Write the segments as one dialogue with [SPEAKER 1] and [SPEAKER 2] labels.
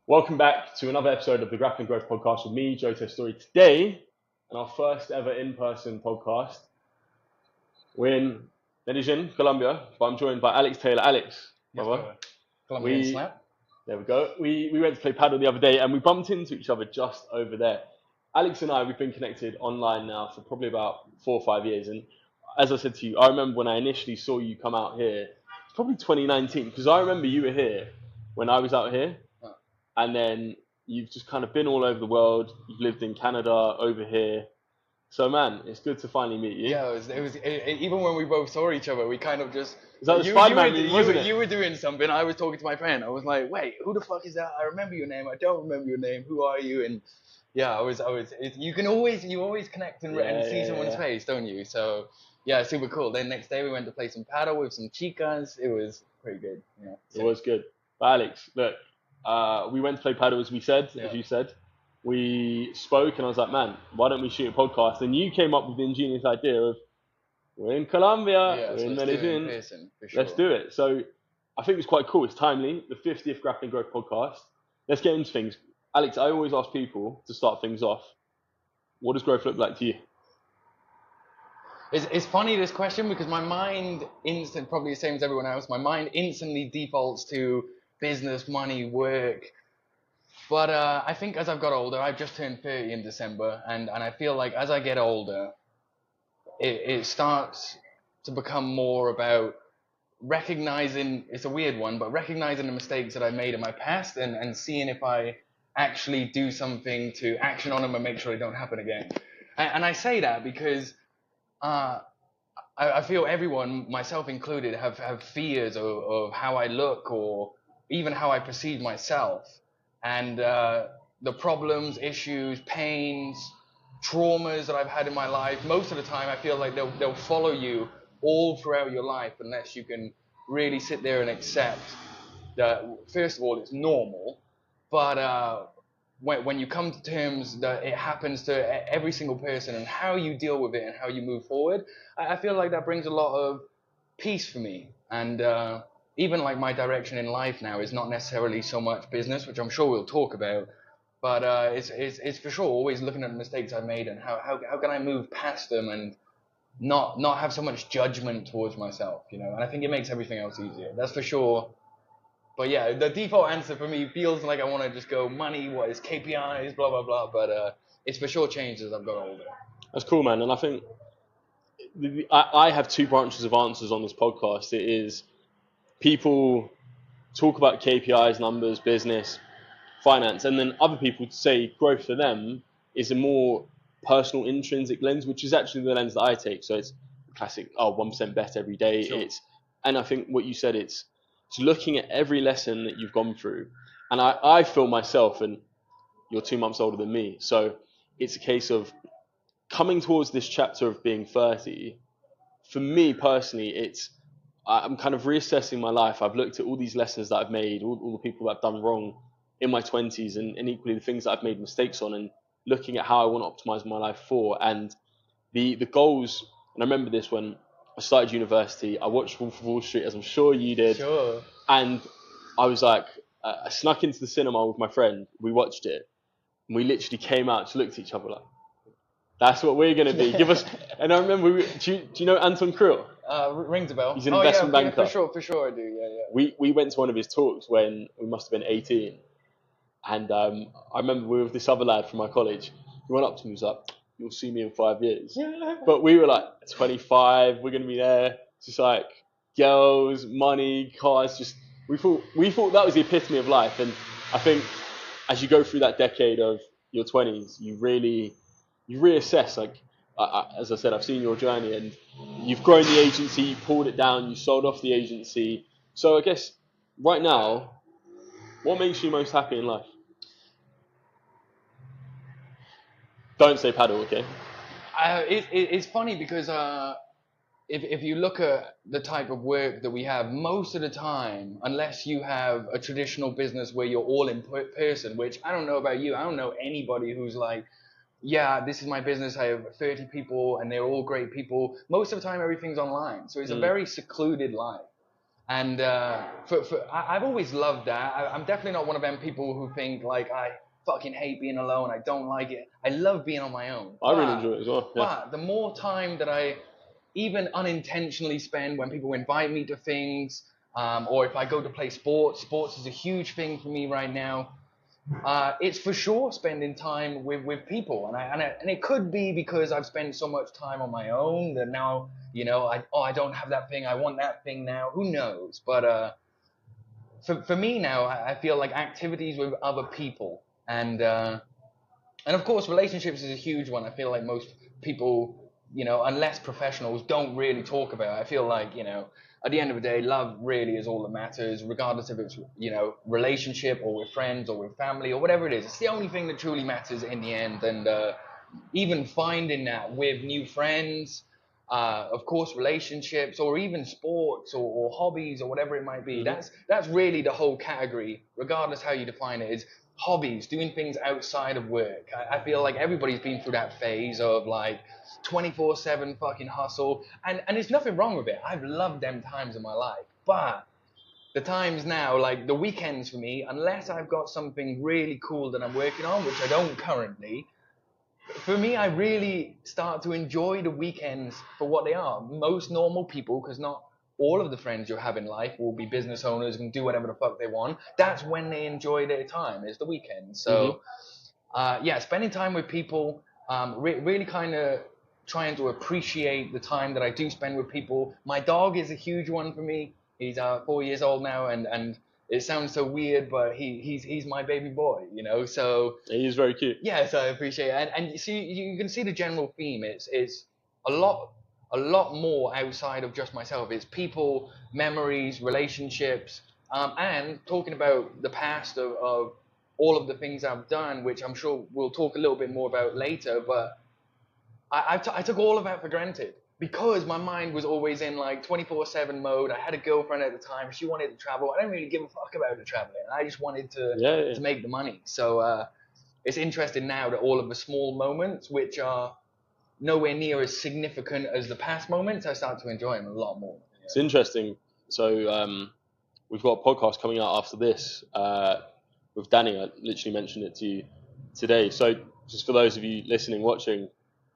[SPEAKER 1] Welcome back to another episode of the Grappling Growth podcast with me, Joe Story. Today, and our first ever in-person podcast, we're in Medellín, Colombia, but I'm joined by Alex Taylor. Alex, brother.
[SPEAKER 2] Colombian slap.
[SPEAKER 1] There we go. We went to play paddle the other day and we bumped into each other just over there. Alex and I, we've been connected online now for probably about 4 or 5 years. And as I said to you, I remember when I initially saw you come out here, it's probably 2019, because I remember you were here when I was out here. And then you've just kind of been all over the world. You've lived in Canada, over here. So, man, it's good to finally meet you.
[SPEAKER 2] Yeah, it was even when we both saw each other, we kind of just...
[SPEAKER 1] Is that the Spider-Man meme, wasn't it?
[SPEAKER 2] You were doing something, I was talking to my friend. I was like, wait, who the fuck is that? I remember your name, I don't remember your name, who are you? And yeah, you always connect and see someone's face, don't you? So, yeah, super cool. Then next day we went to play some paddle with some chicas. It was pretty good. Yeah,
[SPEAKER 1] so. It was good. But Alex, look, we went to play paddle as you said. We spoke and I was like, man, why don't we shoot a podcast? And you came up with the ingenious idea of, we're in Colombia, we're in Medellín, let's do it. So I think it's quite cool. It's timely, the 50th Grappling Growth podcast. Let's get into things. Alex, I always ask people to start things off, what does growth look like to you?
[SPEAKER 2] It's funny, this question, because my mind probably the same as everyone else, my mind instantly defaults to business, money, work. But I think as I've got older, I've just turned 30 in December, and I feel like as I get older, it starts to become more about recognizing, it's a weird one, but recognizing the mistakes that I made in my past and seeing if I actually do something to action on them and make sure they don't happen again. And I say that because I feel everyone, myself included, have fears of how I look or even how I perceive myself. And the problems, issues, pains, traumas that I've had in my life, most of the time I feel like they'll follow you all throughout your life unless you can really sit there and accept that, first of all, it's normal, but when you come to terms that it happens to every single person and how you deal with it and how you move forward, I feel like that brings a lot of peace for me. And even like my direction in life now is not necessarily so much business, which I'm sure we'll talk about, but it's for sure always looking at the mistakes I've made and how can I move past them and not have so much judgment towards myself, you know. And I think it makes everything else easier, that's for sure. But yeah, the default answer for me feels like I want to just go money, what is KPIs, blah blah blah, but it's for sure changed as I've got older.
[SPEAKER 1] That's cool, man. And I think I have two branches of answers on this podcast. It is people talk about KPIs, numbers, business, finance, and then other people say growth for them is a more personal, intrinsic lens, which is actually the lens that I take. So it's classic, 1% better every day. Sure. And I think what you said, it's looking at every lesson that you've gone through. And I feel myself, and you're 2 months older than me, so it's a case of coming towards this chapter of being 30. For me personally, I'm kind of reassessing my life. I've looked at all these lessons that I've made, all the people that I've done wrong in my 20s, and equally the things that I've made mistakes on, and looking at how I want to optimize my life for. And the goals, and I remember this when I started university, I watched Wolf of Wall Street, as I'm sure you did.
[SPEAKER 2] Sure.
[SPEAKER 1] And I was like, I snuck into the cinema with my friend, we watched it, and we literally came out, just looked at each other like, that's what we're going to be. Give us. And I remember, do you know Anton Krill?
[SPEAKER 2] Rings a bell.
[SPEAKER 1] He's an investment banker.
[SPEAKER 2] For sure I do, yeah.
[SPEAKER 1] We went to one of his talks when we must have been 18. And I remember we were with this other lad from my college. He went up to me and was like, you'll see me in 5 years. Yeah. But we were like 25, we're going to be there. It's just like girls, money, cars. Just we thought that was the epitome of life. And I think as you go through that decade of your 20s, you reassess. Like, as I said, I've seen your journey, and you've grown the agency, you pulled it down, you sold off the agency. So I guess right now, what makes you most happy in life? Don't say paddle, okay?
[SPEAKER 2] It's funny because if you look at the type of work that we have, most of the time, unless you have a traditional business where you're all in person, which I don't know about you, I don't know anybody who's like, yeah, this is my business, I have 30 people and they're all great people. Most of the time everything's online, so it's a very secluded life. And I've always loved that. I'm definitely not one of them people who think like I fucking hate being alone. I don't like it. I love being on my own.
[SPEAKER 1] I really enjoy it as well. Yeah.
[SPEAKER 2] But the more time that I even unintentionally spend when people invite me to things, or if I go to play sports is a huge thing for me right now. It's for sure spending time with people, and it could be because I've spent so much time on my own that now, you know, I don't have that thing, I want that thing now. Who knows? But for me now, I feel like activities with other people, and of course relationships is a huge one. I feel like most people, you know, unless professionals, don't really talk about it. I feel like, you know, at the end of the day, love really is all that matters, regardless if it's, you know, relationship or with friends or with family or whatever it is. It's the only thing that truly matters in the end. And even finding that with new friends, of course, relationships, or even sports or hobbies or whatever it might be. That's really the whole category, regardless how you define it, is hobbies, doing things outside of work. I feel like everybody's been through that phase of like 24/7 fucking hustle, and there's nothing wrong with it. I've loved them times in my life, but the times now, like the weekends for me, unless I've got something really cool that I'm working on, which I don't currently, for me, I really start to enjoy the weekends for what they are. Most normal people, because not all of the friends you have in life will be business owners and do whatever the fuck they want. That's when they enjoy their time, is the weekend. So, yeah, spending time with people, really kind of trying to appreciate the time that I do spend with people. My dog is a huge one for me. He's 4 years old now, and it sounds so weird, but he's my baby boy, you know. So
[SPEAKER 1] He is very cute.
[SPEAKER 2] yes, I appreciate it, and you see, you can see the general theme. It's a lot more outside of just myself. It's people, memories, relationships, and talking about the past of all of the things I've done, which I'm sure we'll talk a little bit more about later. But I took all of that for granted because my mind was always in like 24/7 mode. I had a girlfriend at the time. She wanted to travel. I didn't really give a fuck about the traveling. I just wanted to make the money. So it's interesting now that all of the small moments, which are nowhere near as significant as the past moments, I start to enjoy them a lot more. Yeah.
[SPEAKER 1] It's interesting. So we've got a podcast coming out after this with Danny. I literally mentioned it to you today. So just for those of you listening, watching,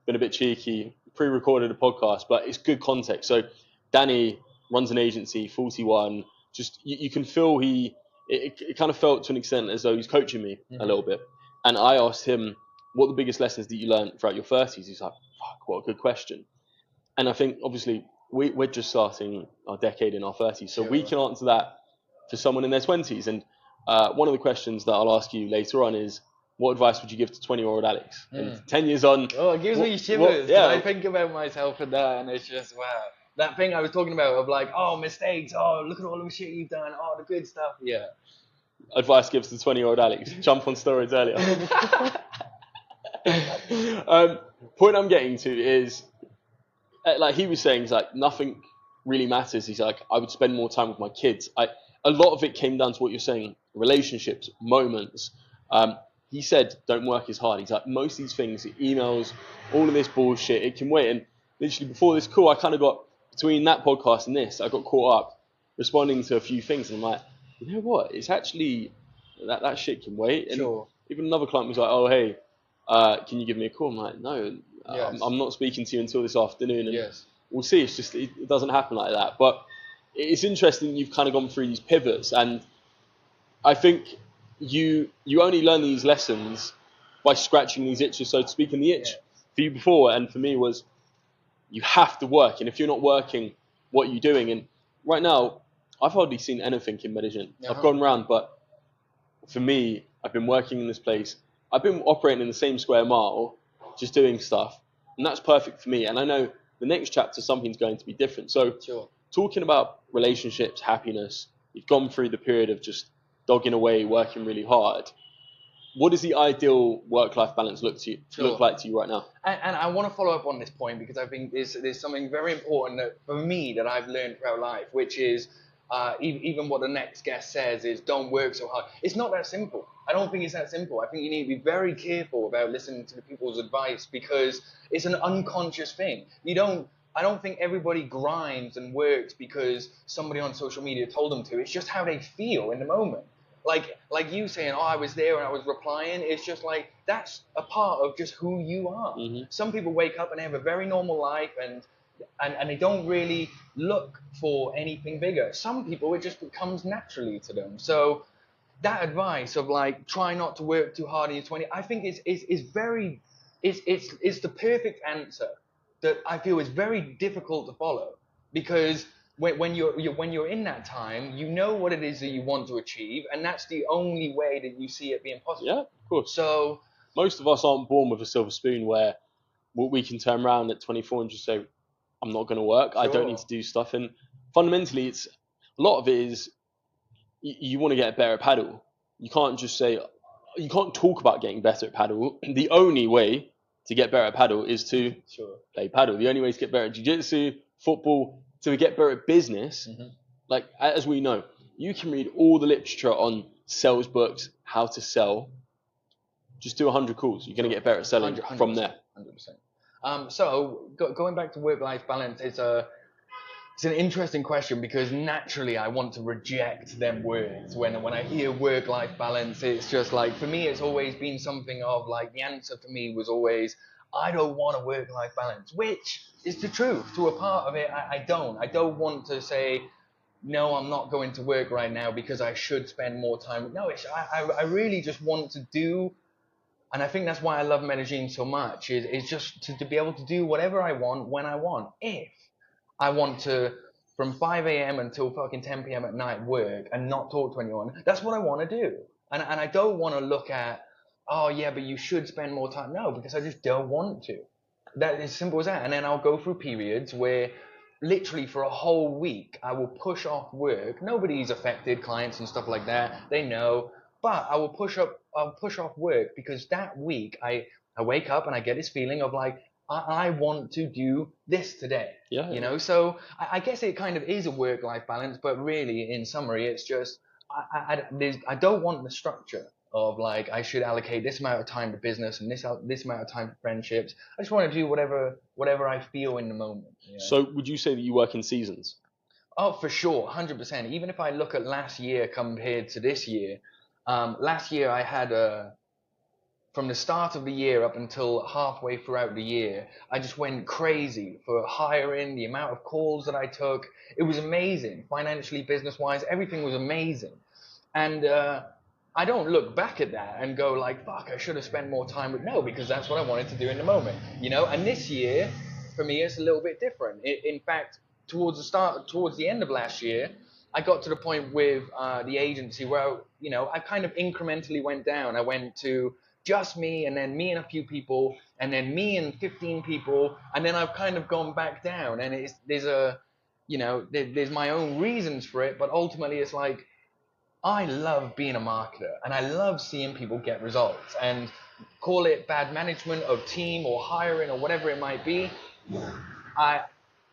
[SPEAKER 1] been a bit cheeky, pre-recorded a podcast, but it's good context. So Danny runs an agency, 41. Just you can feel it kind of felt to an extent as though he's coaching me a little bit. And I asked him, what are the biggest lessons that you learned throughout your 30s? He's like, fuck, what a good question. And I think obviously we're just starting our decade in our 30s, so we can answer that for someone in their 20s. And one of the questions that I'll ask you later on is, what advice would you give to 20-year-old Alex? And 10 years on...
[SPEAKER 2] Oh, it gives me shivers. Yeah. I think about myself and that, and it's just, wow. That thing I was talking about of like, oh, mistakes, oh, look at all the shit you've done, oh, the good stuff. Yeah.
[SPEAKER 1] Advice gives to 20-year-old Alex. Jump on steroids earlier. Point I'm getting to is, like he was saying, he's like, nothing really matters. He's like, I would spend more time with my kids. A lot of it came down to what you're saying, relationships, moments. He said, don't work as hard. He's like, most of these things, emails, all of this bullshit, it can wait. And literally before this call, I kind of got, between that podcast and this, I got caught up responding to a few things. And I'm like, you know what? It's actually, that shit can wait. And even another client was like, oh, hey, can you give me a call? I'm like, no, I'm not speaking to you until this afternoon. And we'll see. It's just, it doesn't happen like that. But it's interesting you've kind of gone through these pivots. And I think you only learn these lessons by scratching these itches, so to speak. And the itch for you before and for me was, you have to work. And if you're not working, what are you doing? And right now, I've hardly seen anything in Medellín. I've gone around, but for me, I've been working in this place. I've been operating in the same square mile, just doing stuff. And that's perfect for me. And I know the next chapter, something's going to be different. So talking about relationships, happiness, you've gone through the period of just dogging away, working really hard. What does the ideal work-life balance look like to you right now?
[SPEAKER 2] And I want to follow up on this point because I think there's something very important for me that I've learned throughout life, which is even what the next guest says is, don't work so hard. It's not that simple. I don't think it's that simple. I think you need to be very careful about listening to people's advice because it's an unconscious thing. You don't I don't think everybody grinds and works because somebody on social media told them to. It's just how they feel in the moment. Like you saying, oh, I was there and I was replying. It's just like, that's a part of just who you are.
[SPEAKER 1] Mm-hmm.
[SPEAKER 2] Some people wake up and they have a very normal life and they don't really look for anything bigger. Some people, it just comes naturally to them. So that advice of like, try not to work too hard in your 20s, I think it's the perfect answer that I feel is very difficult to follow, because when you're in that time, you know what it is that you want to achieve, and that's the only way that you see it being possible.
[SPEAKER 1] Yeah, of course.
[SPEAKER 2] So
[SPEAKER 1] most of us aren't born with a silver spoon where we can turn around at 24 and just say, I'm not going to work. I don't need to do stuff. And fundamentally, it's a lot of it is you want to get better at paddle. You can't just say, you can't talk about getting better at paddle. The only way to get better at paddle is to play paddle. The only way to get better at jiu-jitsu, football, to get better at business, like as we know, you can read all the literature on sales books, how to sell. Just do 100 calls. You're going to get better at selling 100%, from there.
[SPEAKER 2] 100%. So going back to work-life balance, it's an interesting question, because naturally I want to reject them words. When I hear work-life balance, it's just like, for me, it's always been something of like, the answer for me was always, I don't want a work-life balance, which is the truth. To a part of it, I don't want to say, no, I'm not going to work right now because I should spend more time. No, I really just want to do. And I think that's why I love Medellín so much, is just to be able to do whatever I want when I want. If I want to, from 5 a.m. until fucking 10 p.m. at night, work and not talk to anyone, that's what I want to do. And I don't want to look at, oh yeah, but you should spend more time. No, because I just don't want to. That is simple as that. And then I'll go through periods where literally for a whole week, I will push off work. Nobody's affected, clients and stuff like that. They know. But I'll push off work because that week I wake up and I get this feeling of like, I want to do this today.
[SPEAKER 1] Yeah.
[SPEAKER 2] You know, so I guess it kind of is a work-life balance, but really, in summary, it's just I don't want the structure of like, I should allocate this amount of time to business and this amount of time to friendships. I just want to do whatever I feel in the moment. You know?
[SPEAKER 1] So would you say that you work in seasons?
[SPEAKER 2] Oh, for sure, 100%. Even if I look at last year compared to this year, last year I had from the start of the year up until halfway throughout the year, I just went crazy for hiring, the amount of calls that I took. It was amazing. Financially, business-wise, everything was amazing. And I don't look back at that and go like, fuck, I should have spent more time with, no, because that's what I wanted to do in the moment, you know? And this year, for me, it's a little bit different. In fact, towards the end of last year, I got to the point with the agency where, you know, I kind of incrementally went down. I went to just me, and then me and a few people, and then me and 15 people, and then I've kind of gone back down. And there's my own reasons for it, but ultimately it's like, I love being a marketer, and I love seeing people get results. And call it bad management of team or hiring or whatever it might be, I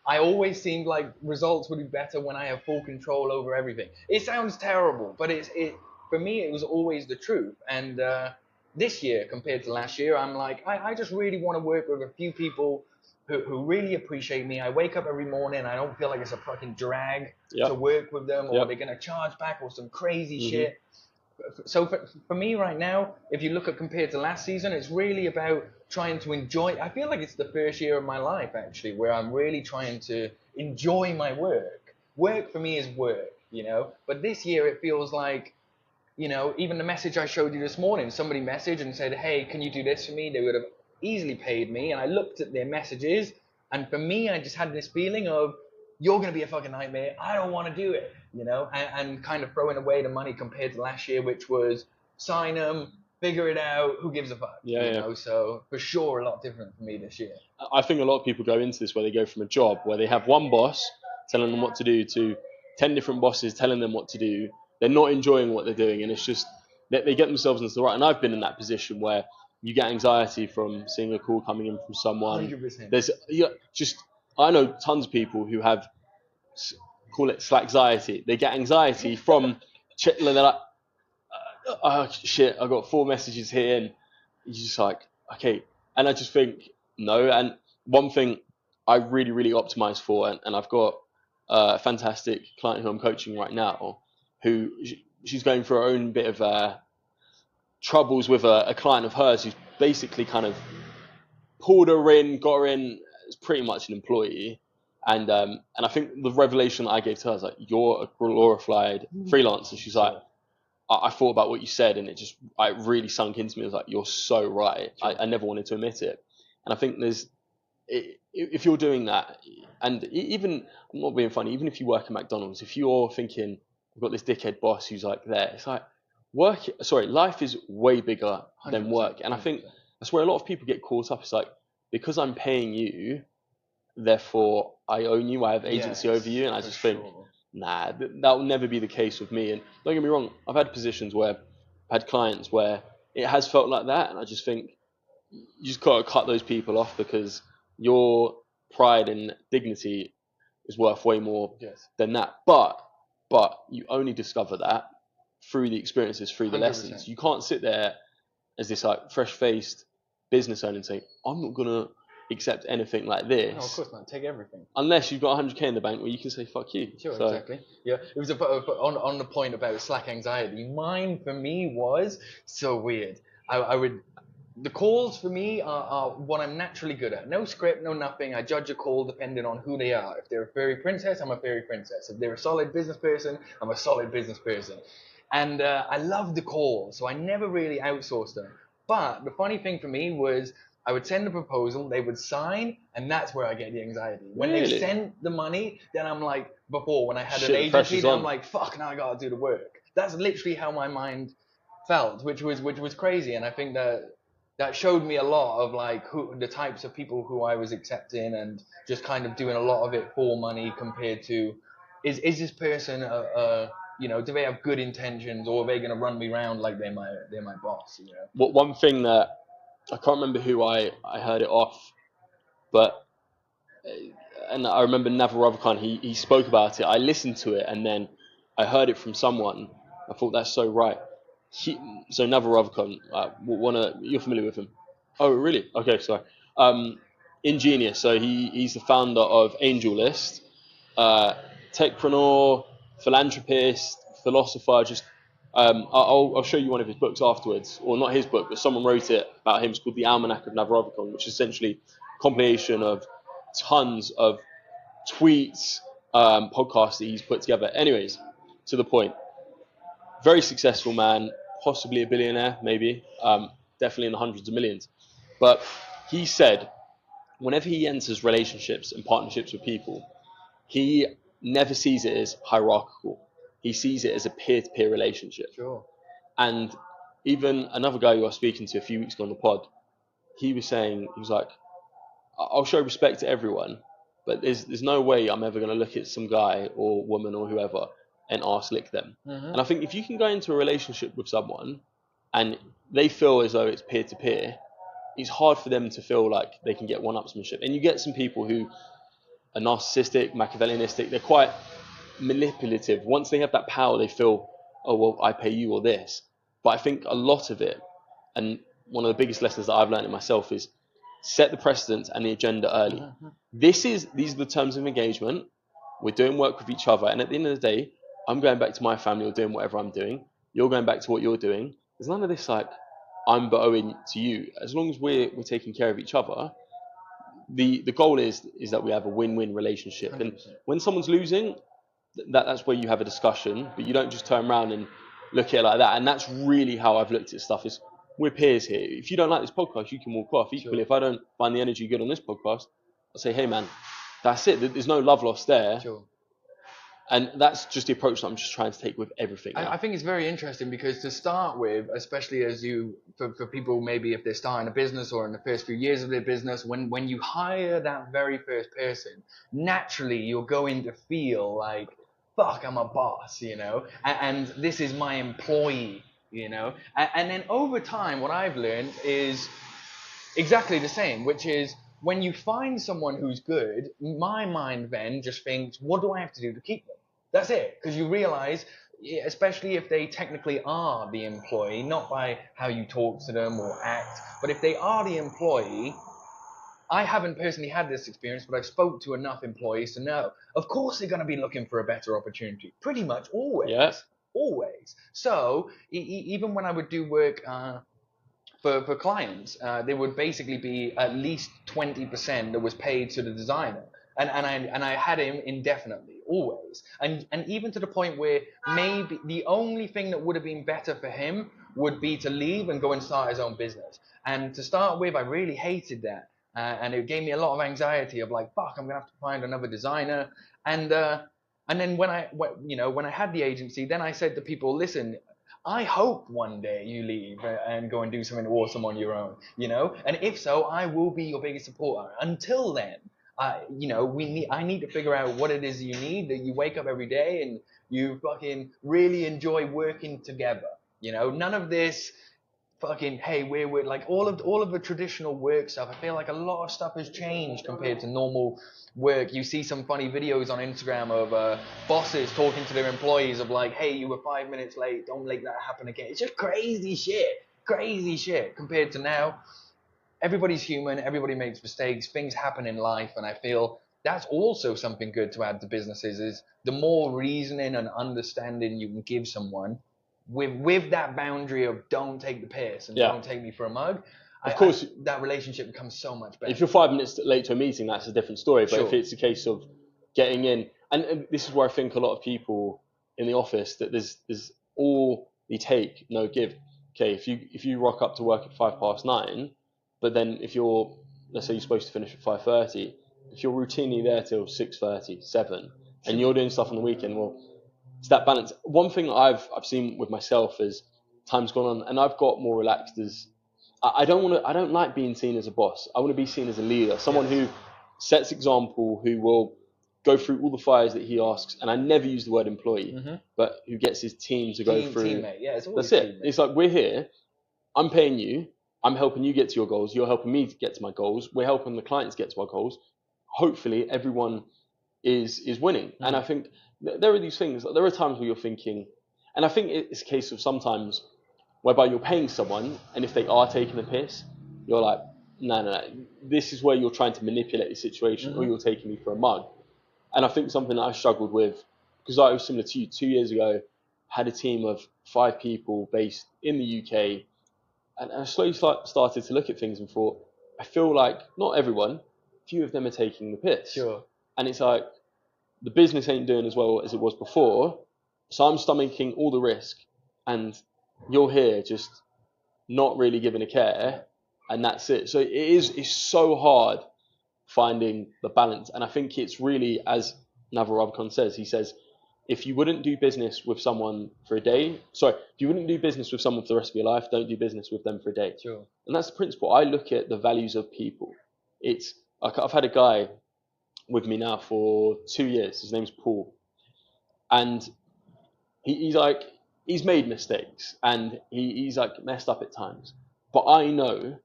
[SPEAKER 2] always seemed like results would be better when I have full control over everything. It sounds terrible, but for me, it was always the truth. And this year, compared to last year, I'm like, I just really want to work with a few people who really appreciate me. I wake up every morning, I don't feel like it's a fucking drag to work with them, or they're going to charge back or some crazy shit. So for me right now, if you look at compared to last season, it's really about trying to enjoy. I feel like it's the first year of my life, actually, where I'm really trying to enjoy my work. Work for me is work, you know? But this year it feels like, you know, even the message I showed you this morning, somebody messaged and said, hey, can you do this for me? They would have easily paid me. And I looked at their messages, and for me, I just had this feeling of, you're going to be a fucking nightmare. I don't want to do it, you know, and kind of throwing away the money compared to last year, which was sign them, figure it out, who gives a fuck, you know? So for sure, a lot different for me this year.
[SPEAKER 1] I think a lot of people go into this where they go from a job where they have one boss telling them what to do to 10 different bosses telling them what to do. They're not enjoying what they're doing, and it's just they get themselves into the right. And I've been in that position where you get anxiety from seeing a call coming in from someone.
[SPEAKER 2] 100%.
[SPEAKER 1] I know tons of people who have, call it slackxiety. They get anxiety from they're like, oh shit, I got 4 messages here, and you're just like, okay. And I just think no. And one thing I really, really optimize for, and I've got a fantastic client who I'm coaching right now, who she's going through her own bit of troubles with a client of hers who's basically kind of pulled her in, got her in as pretty much an employee. And I think the revelation that I gave to her was like, you're a glorified freelancer. She's like, I thought about what you said, and it really sunk into me. I was like, you're so right. I never wanted to admit it. And I think if you're doing that, and even, I'm not being funny, even if you work at McDonald's, if you're thinking, I've got this dickhead boss who's like there, it's like, life is way bigger than work. And I think that's where a lot of people get caught up. It's like, because I'm paying you, therefore I own you, I have agency over you. And I just think, nah, that will never be the case with me. And don't get me wrong, I've had positions where I've had clients where it has felt like that. And I just think you just got to cut those people off, because your pride and dignity is worth way more than that. But you only discover that through the experiences, through the 100%. Lessons. You can't sit there as this like fresh-faced business owner and say, I'm not gonna accept anything like this.
[SPEAKER 2] No, of course not. Take everything.
[SPEAKER 1] Unless you've got 100k in the bank where you can say fuck you.
[SPEAKER 2] Sure, so. Exactly. Yeah, it was on the point about Slack anxiety. Mine for me was so weird. I would. The calls for me are what I'm naturally good at. No script, no nothing. I judge a call depending on who they are. If they're a fairy princess, I'm a fairy princess. If they're a solid business person, I'm a solid business person. And I love the call, so I never really outsourced them. But the funny thing for me was I would send the proposal, they would sign, and that's where I get the anxiety. When they send the money, then I'm like, before, when I had an agency, then I'm like, fuck, now I gotta do the work. That's literally how my mind felt, which was crazy. And I think that showed me a lot of like the types of people who I was accepting, and just kind of doing a lot of it for money compared to, is this person do they have good intentions, or are they going to run me around like they're my boss? You know.
[SPEAKER 1] What one thing that I can't remember who I heard it off, but and I remember Naval Ravikant, he spoke about it. I listened to it, and then I heard it from someone. I thought that's so right. So Naval Ravikant, you're familiar with him? Oh, really? Okay, sorry. Ingenious. So he's the founder of AngelList, techpreneur, philanthropist, philosopher. Just I'll show you one of his books afterwards, or not his book, but someone wrote it about him. It's called The Almanac of Naval Ravikant, which is essentially a compilation of tons of tweets, podcasts that he's put together. Anyways, to the point. Very successful man, possibly a billionaire, maybe, definitely in the hundreds of millions. But he said, whenever he enters relationships and partnerships with people, he never sees it as hierarchical. He sees it as a peer-to-peer relationship.
[SPEAKER 2] Sure.
[SPEAKER 1] And even another guy who I was speaking to a few weeks ago on the pod, he was like, I'll show respect to everyone, but there's no way I'm ever going to look at some guy or woman or whoever and arse lick them. Mm-hmm. And I think if you can go into a relationship with someone and they feel as though it's peer-to-peer, it's hard for them to feel like they can get one-upsmanship. And you get some people who are narcissistic, Machiavellianistic, they're quite manipulative. Once they have that power, they feel, oh, well, I pay you or this. But I think a lot of it, and one of the biggest lessons that I've learned in myself, is set the precedent and the agenda early. Mm-hmm. These are the terms of engagement. We're doing work with each other. And at the end of the day, I'm going back to my family or doing whatever I'm doing. You're going back to what you're doing. There's none of this like, I'm owing to you. As long as we're taking care of each other, the goal is that we have a win-win relationship. 100%. And when someone's losing, that's where you have a discussion, but you don't just turn around and look at it like that. And that's really how I've looked at stuff, is we're peers here. If you don't like this podcast, you can walk off. Equally, sure. If I don't find the energy good on this podcast, I'll say, hey man, that's it. There's no love lost there.
[SPEAKER 2] Sure.
[SPEAKER 1] And that's just the approach that I'm just trying to take with everything.
[SPEAKER 2] I think it's very interesting, because to start with, especially for people, maybe if they're starting a business or in the first few years of their business, when you hire that very first person, naturally you're going to feel like, fuck, I'm a boss, and this is my employee, and then over time, what I've learned is exactly the same, which is, when you find someone who's good, my mind then just thinks, what do I have to do to keep them? That's it. Because you realize, especially if they technically are the employee, not by how you talk to them or act, but if they are the employee, I haven't personally had this experience, but I've spoke to enough employees to know, of course they're going to be looking for a better opportunity, pretty much always.
[SPEAKER 1] Yeah.
[SPEAKER 2] Always. So even when I would do work for clients, there would basically be at least 20% that was paid to the designer. And I had him indefinitely, always. And even to the point where maybe the only thing that would have been better for him would be to leave and go and start his own business. And to start with, I really hated that. And it gave me a lot of anxiety of like, fuck, I'm gonna have to find another designer. And then when I had the agency, then I said to people, listen, I hope one day you leave and go and do something awesome on your own, and if so, I will be your biggest supporter. Until then, I need to figure out what it is you need, that you wake up every day and you fucking really enjoy working together. None of this fucking, hey, we're like all of the traditional work stuff. I feel like a lot of stuff has changed compared to normal work. You see some funny videos on Instagram of bosses talking to their employees of like, hey, you were 5 minutes late, don't let that happen again. It's just crazy shit compared to now. Everybody's human, everybody makes mistakes, things happen in life, and I feel that's also something good to add to businesses, is the more reasoning and understanding you can give someone with that boundary of don't take the piss and don't take me for a mug.
[SPEAKER 1] Of course,
[SPEAKER 2] that relationship becomes so much better.
[SPEAKER 1] If you're 5 minutes late to a meeting, that's a different story. But
[SPEAKER 2] Sure.
[SPEAKER 1] if it's a case of getting in, and this is where I think a lot of people in the office, that there's all you take, no give. Okay, if you rock up to work at 9:05, but then if let's say you're supposed to finish at 5:30, if you're routinely there till 6:30, 7, and you're doing stuff on the weekend, well, it's that balance. One thing I've seen with myself is time's gone on, and I've got more relaxed as. I don't like being seen as a boss. I want to be seen as a leader, someone who sets example, who will go through all the fires that he asks. And I never use the word employee, but who gets his team to go through.
[SPEAKER 2] Teammate, yeah, it's always
[SPEAKER 1] that's it.
[SPEAKER 2] Teammate.
[SPEAKER 1] It's like, we're here. I'm paying you. I'm helping you get to your goals. You're helping me to get to my goals. We're helping the clients get to our goals. Hopefully, everyone is winning. And I think there are these things. There are times where you're thinking, and I think it's a case of sometimes whereby you're paying someone, and if they are taking the piss, you're like, no. This is where you're trying to manipulate the situation, or you're taking me for a mug. And I think something that I struggled with, because I was similar to you 2 years ago, had a team of 5 people based in the UK, and I slowly started to look at things and thought, I feel like not everyone, few of them are taking the piss.
[SPEAKER 2] Sure.
[SPEAKER 1] And it's like, the business ain't doing as well as it was before, so I'm stomaching all the risk, and you're here just not really giving a care, and that's it. So it's so hard finding the balance. And I think it's really, as Naval Ravikant says, he says, if you wouldn't do business with someone for a day, if you wouldn't do business with someone for the rest of your life, don't do business with them for a day.
[SPEAKER 2] Sure.
[SPEAKER 1] And that's the principle. I look at the values of people. It's like, I've had a guy with me now for 2 years. His name's Paul. And he's made mistakes, and he's like messed up at times. But I know,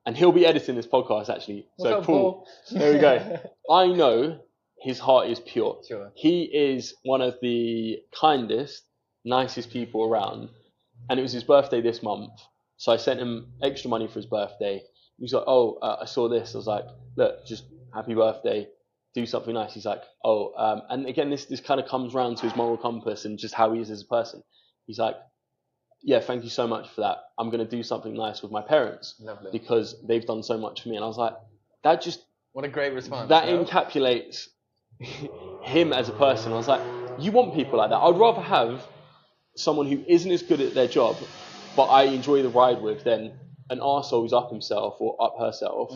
[SPEAKER 1] and he'll be editing this podcast actually.
[SPEAKER 2] What's up,
[SPEAKER 1] Paul, there we go. I know his heart is pure.
[SPEAKER 2] Sure.
[SPEAKER 1] He is one of the kindest, nicest people around. And it was his birthday this month, so I sent him extra money for his birthday. He's like, I saw this. I was like, look, just happy birthday. Do something nice. He's like, and again, this kind of comes round to his moral compass and just how he is as a person. He's like, yeah, thank you so much for that. I'm going to do something nice with my parents.
[SPEAKER 2] Lovely.
[SPEAKER 1] Because they've done so much for me. And I was like,
[SPEAKER 2] what a great response.
[SPEAKER 1] That encapsulates him as a person. I was like, you want people like that. I'd rather have someone who isn't as good at their job, but I enjoy the ride with, than an arsehole who's up himself or up herself.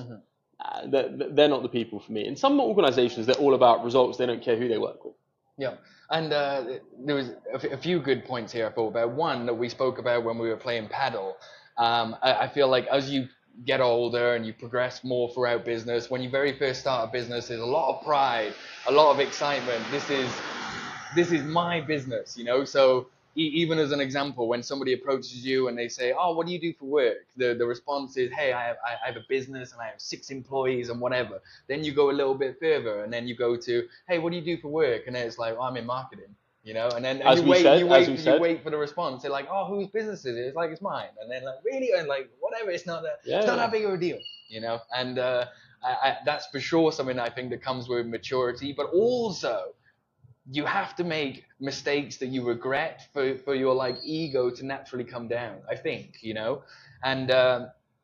[SPEAKER 1] They're not the people for me. In some organizations, they're all about results. They don't care who they work with.
[SPEAKER 2] Yeah, and there was a few good points here I thought about. One that we spoke about when we were playing paddle. I feel like as you get older and you progress more throughout business, when you very first start a business, there's a lot of pride, a lot of excitement. This is my business, So even as an example, when somebody approaches you and they say, oh, what do you do for work? The response is, hey, I have a business and I have 6 employees and whatever. Then you go a little bit further and then you go to, hey, what do you do for work? And then it's like, oh, I'm in marketing, And then you wait for the response. They're like, oh, whose business is it? It's like, it's mine. And then like, really? And like, whatever, it's not that big of a deal, And That's for sure something I think that comes with maturity, but also you have to make mistakes that you regret for your like ego to naturally come down, I think, and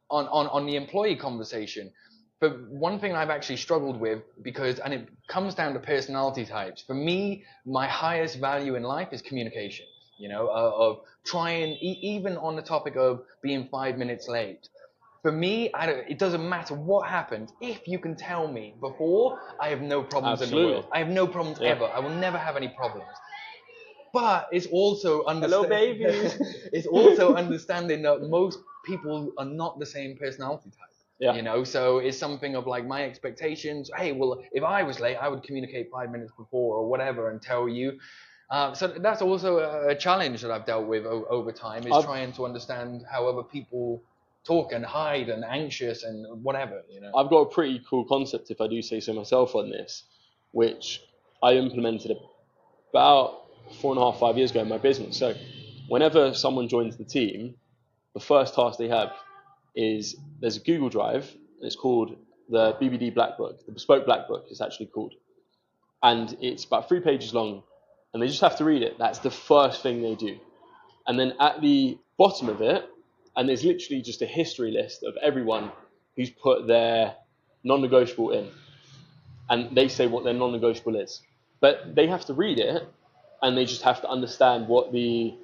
[SPEAKER 2] on the employee conversation, but one thing I've actually struggled with, and it comes down to personality types. For me, my highest value in life is communication, of trying, even on the topic of being 5 minutes late. For me, it doesn't matter what happens. If you can tell me before, I have no problems in the
[SPEAKER 1] Absolutely.
[SPEAKER 2] world. I have no problems ever. I will never have any problems. But it's also
[SPEAKER 1] Hello, baby.
[SPEAKER 2] it's also understanding that most people are not the same personality type.
[SPEAKER 1] Yeah.
[SPEAKER 2] So it's something of like my expectations. Hey, well, if I was late, I would communicate 5 minutes before or whatever and tell you. So that's also a challenge that I've dealt with over time, is trying to understand how other people talk and hide and anxious and whatever.
[SPEAKER 1] I've got a pretty cool concept, if I do say so myself, on this, which I implemented about 4.5, 5 years ago in my business. So whenever someone joins the team, the first task they have is, there's a Google Drive, and it's called the BBD Black Book, the Bespoke Black Book it's actually called. And it's about 3 pages long, and they just have to read it. That's the first thing they do. And then at the bottom of it, and there's literally just a history list of everyone who's put their non-negotiable in. And they say what their non-negotiable is. But they have to read it, and they just have to understand what the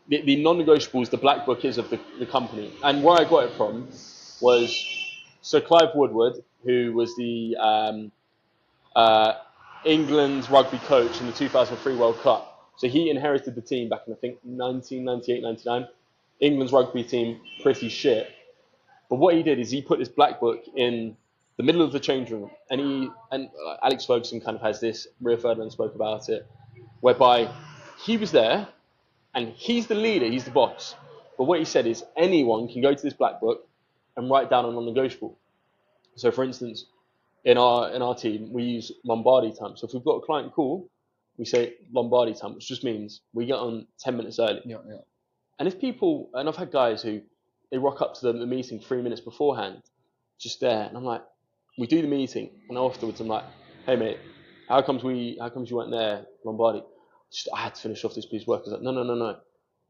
[SPEAKER 1] non-negotiables, the black book is of the company. And where I got it from was Sir Clive Woodward, who was the England's rugby coach in the 2003 World Cup. So he inherited the team back in, I think, 1998, 99. England's rugby team, pretty shit. But what he did is he put this black book in the middle of the change room, and Alex Ferguson kind of has this, Rio Ferdinand spoke about it, whereby he was there, and he's the leader, he's the boss. But what he said is anyone can go to this black book and write down a non-negotiable. So for instance, in our team, we use Lombardy time. So if we've got a client call, we say Lombardy time, which just means we get on 10 minutes early.
[SPEAKER 2] Yeah.
[SPEAKER 1] And if people, and I've had guys who, they rock up to the meeting 3 minutes beforehand, just there, and I'm like, we do the meeting, and afterwards I'm like, hey mate, how comes you weren't there, Lombardy? I had to finish off this piece of work. I was like, no.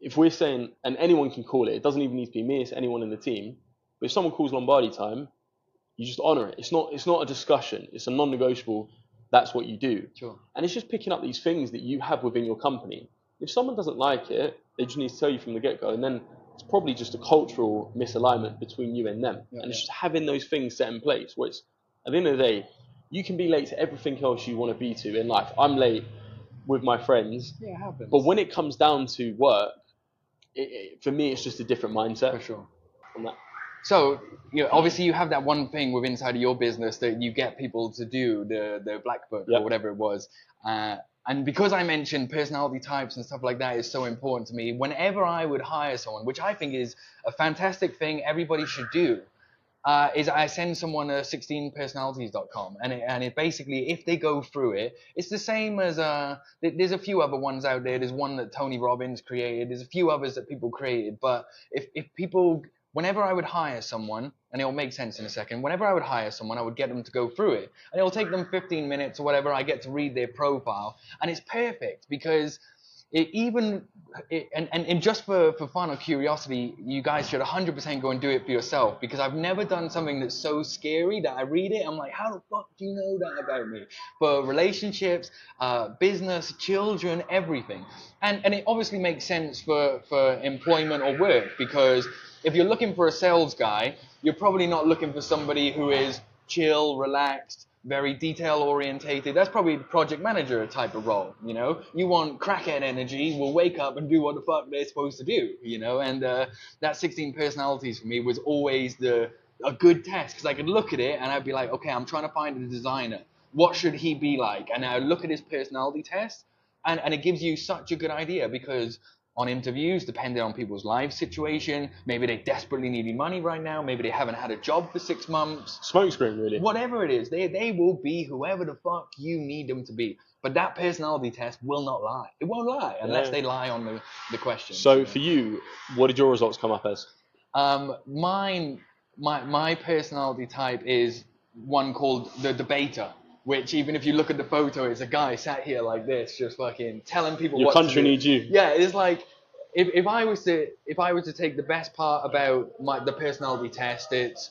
[SPEAKER 1] If we're saying, and anyone can call it doesn't even need to be me, it's anyone in the team. But if someone calls Lombardy time, you just honor it. It's not a discussion. It's a non-negotiable. That's what you do.
[SPEAKER 2] Sure.
[SPEAKER 1] And it's just picking up these things that you have within your company. If someone doesn't like it, they just need to tell you from the get-go, and then it's probably just a cultural misalignment between you and them. And it's just having those things set in place. Which, at the end of the day, you can be late to everything else you want to be to in life. I'm late with my friends.
[SPEAKER 2] Yeah, it happens.
[SPEAKER 1] But when it comes down to work, for me, it's just a different mindset.
[SPEAKER 2] For sure.
[SPEAKER 1] On that.
[SPEAKER 2] So, obviously you have that one thing with inside of your business that you get people to do, the black book or whatever it was. And because I mentioned personality types and stuff like that is so important to me, whenever I would hire someone, which I think is a fantastic thing everybody should do, is I send someone a 16personalities.com, and it basically, if they go through it, it's the same as there's a few other ones out there. There's one that Tony Robbins created. There's a few others that people created. But if people, whenever I would hire someone, and it'll make sense in a second, whenever I would hire someone, I would get them to go through it, and it'll take them 15 minutes or whatever. I get to read their profile, and it's perfect because and just for fun or curiosity, you guys should 100% go and do it for yourself, because I've never done something that's so scary that I read it, I'm like, how the fuck do you know that about me? For relationships, business, children, everything. And it obviously makes sense for employment or work, because if you're looking for a sales guy, you're probably not looking for somebody who is chill, relaxed, very detail orientated. That's probably the project manager type of role, You want crackhead energy, will wake up and do what the fuck they're supposed to do, And that 16 personalities for me was always a good test, because I could look at it and I'd be like, okay, I'm trying to find a designer. What should he be like? And I would look at his personality test, and it gives you such a good idea, because on interviews, depending on people's life situation, maybe they desperately need money right now, maybe they haven't had a job for 6 months.
[SPEAKER 1] Smokescreen, really.
[SPEAKER 2] Whatever it is, they will be whoever the fuck you need them to be. But that personality test will not lie. It won't lie unless they lie on the question.
[SPEAKER 1] So for you, what did your results come up as?
[SPEAKER 2] My personality type is one called The Debater, which even if you look at the photo, it's a guy sat here like this, just fucking telling people
[SPEAKER 1] Your
[SPEAKER 2] what
[SPEAKER 1] country
[SPEAKER 2] to do.
[SPEAKER 1] needs you.
[SPEAKER 2] Yeah, it's like if I was to take the best part about the personality test, it's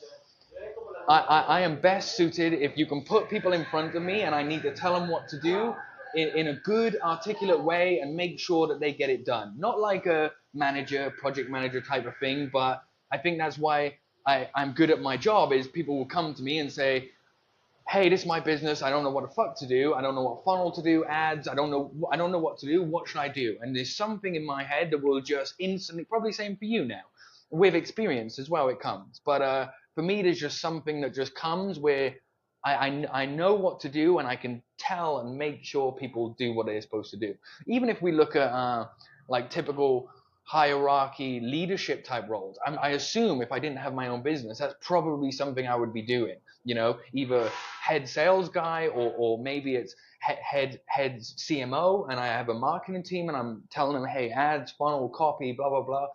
[SPEAKER 2] I am best suited if you can put people in front of me and I need to tell them what to do in a good, articulate way and make sure that they get it done. Not like a manager, project manager type of thing, but I think that's why I'm good at my job is people will come to me and say, hey, this is my business. I don't know what the fuck to do. I don't know what funnel to do, ads. I don't know what to do. What should I do? And there's something in my head that will just instantly, probably same for you now, with experience as well, it comes. But for me, there's just something that just comes where I know what to do and I can tell and make sure people do what they're supposed to do. Even if we look at like typical hierarchy leadership type roles, I assume if I didn't have my own business, that's probably something I would be doing. You know, either head sales guy or maybe it's head CMO and I have a marketing team and I'm telling them, hey, ads, funnel, copy, blah, blah, blah.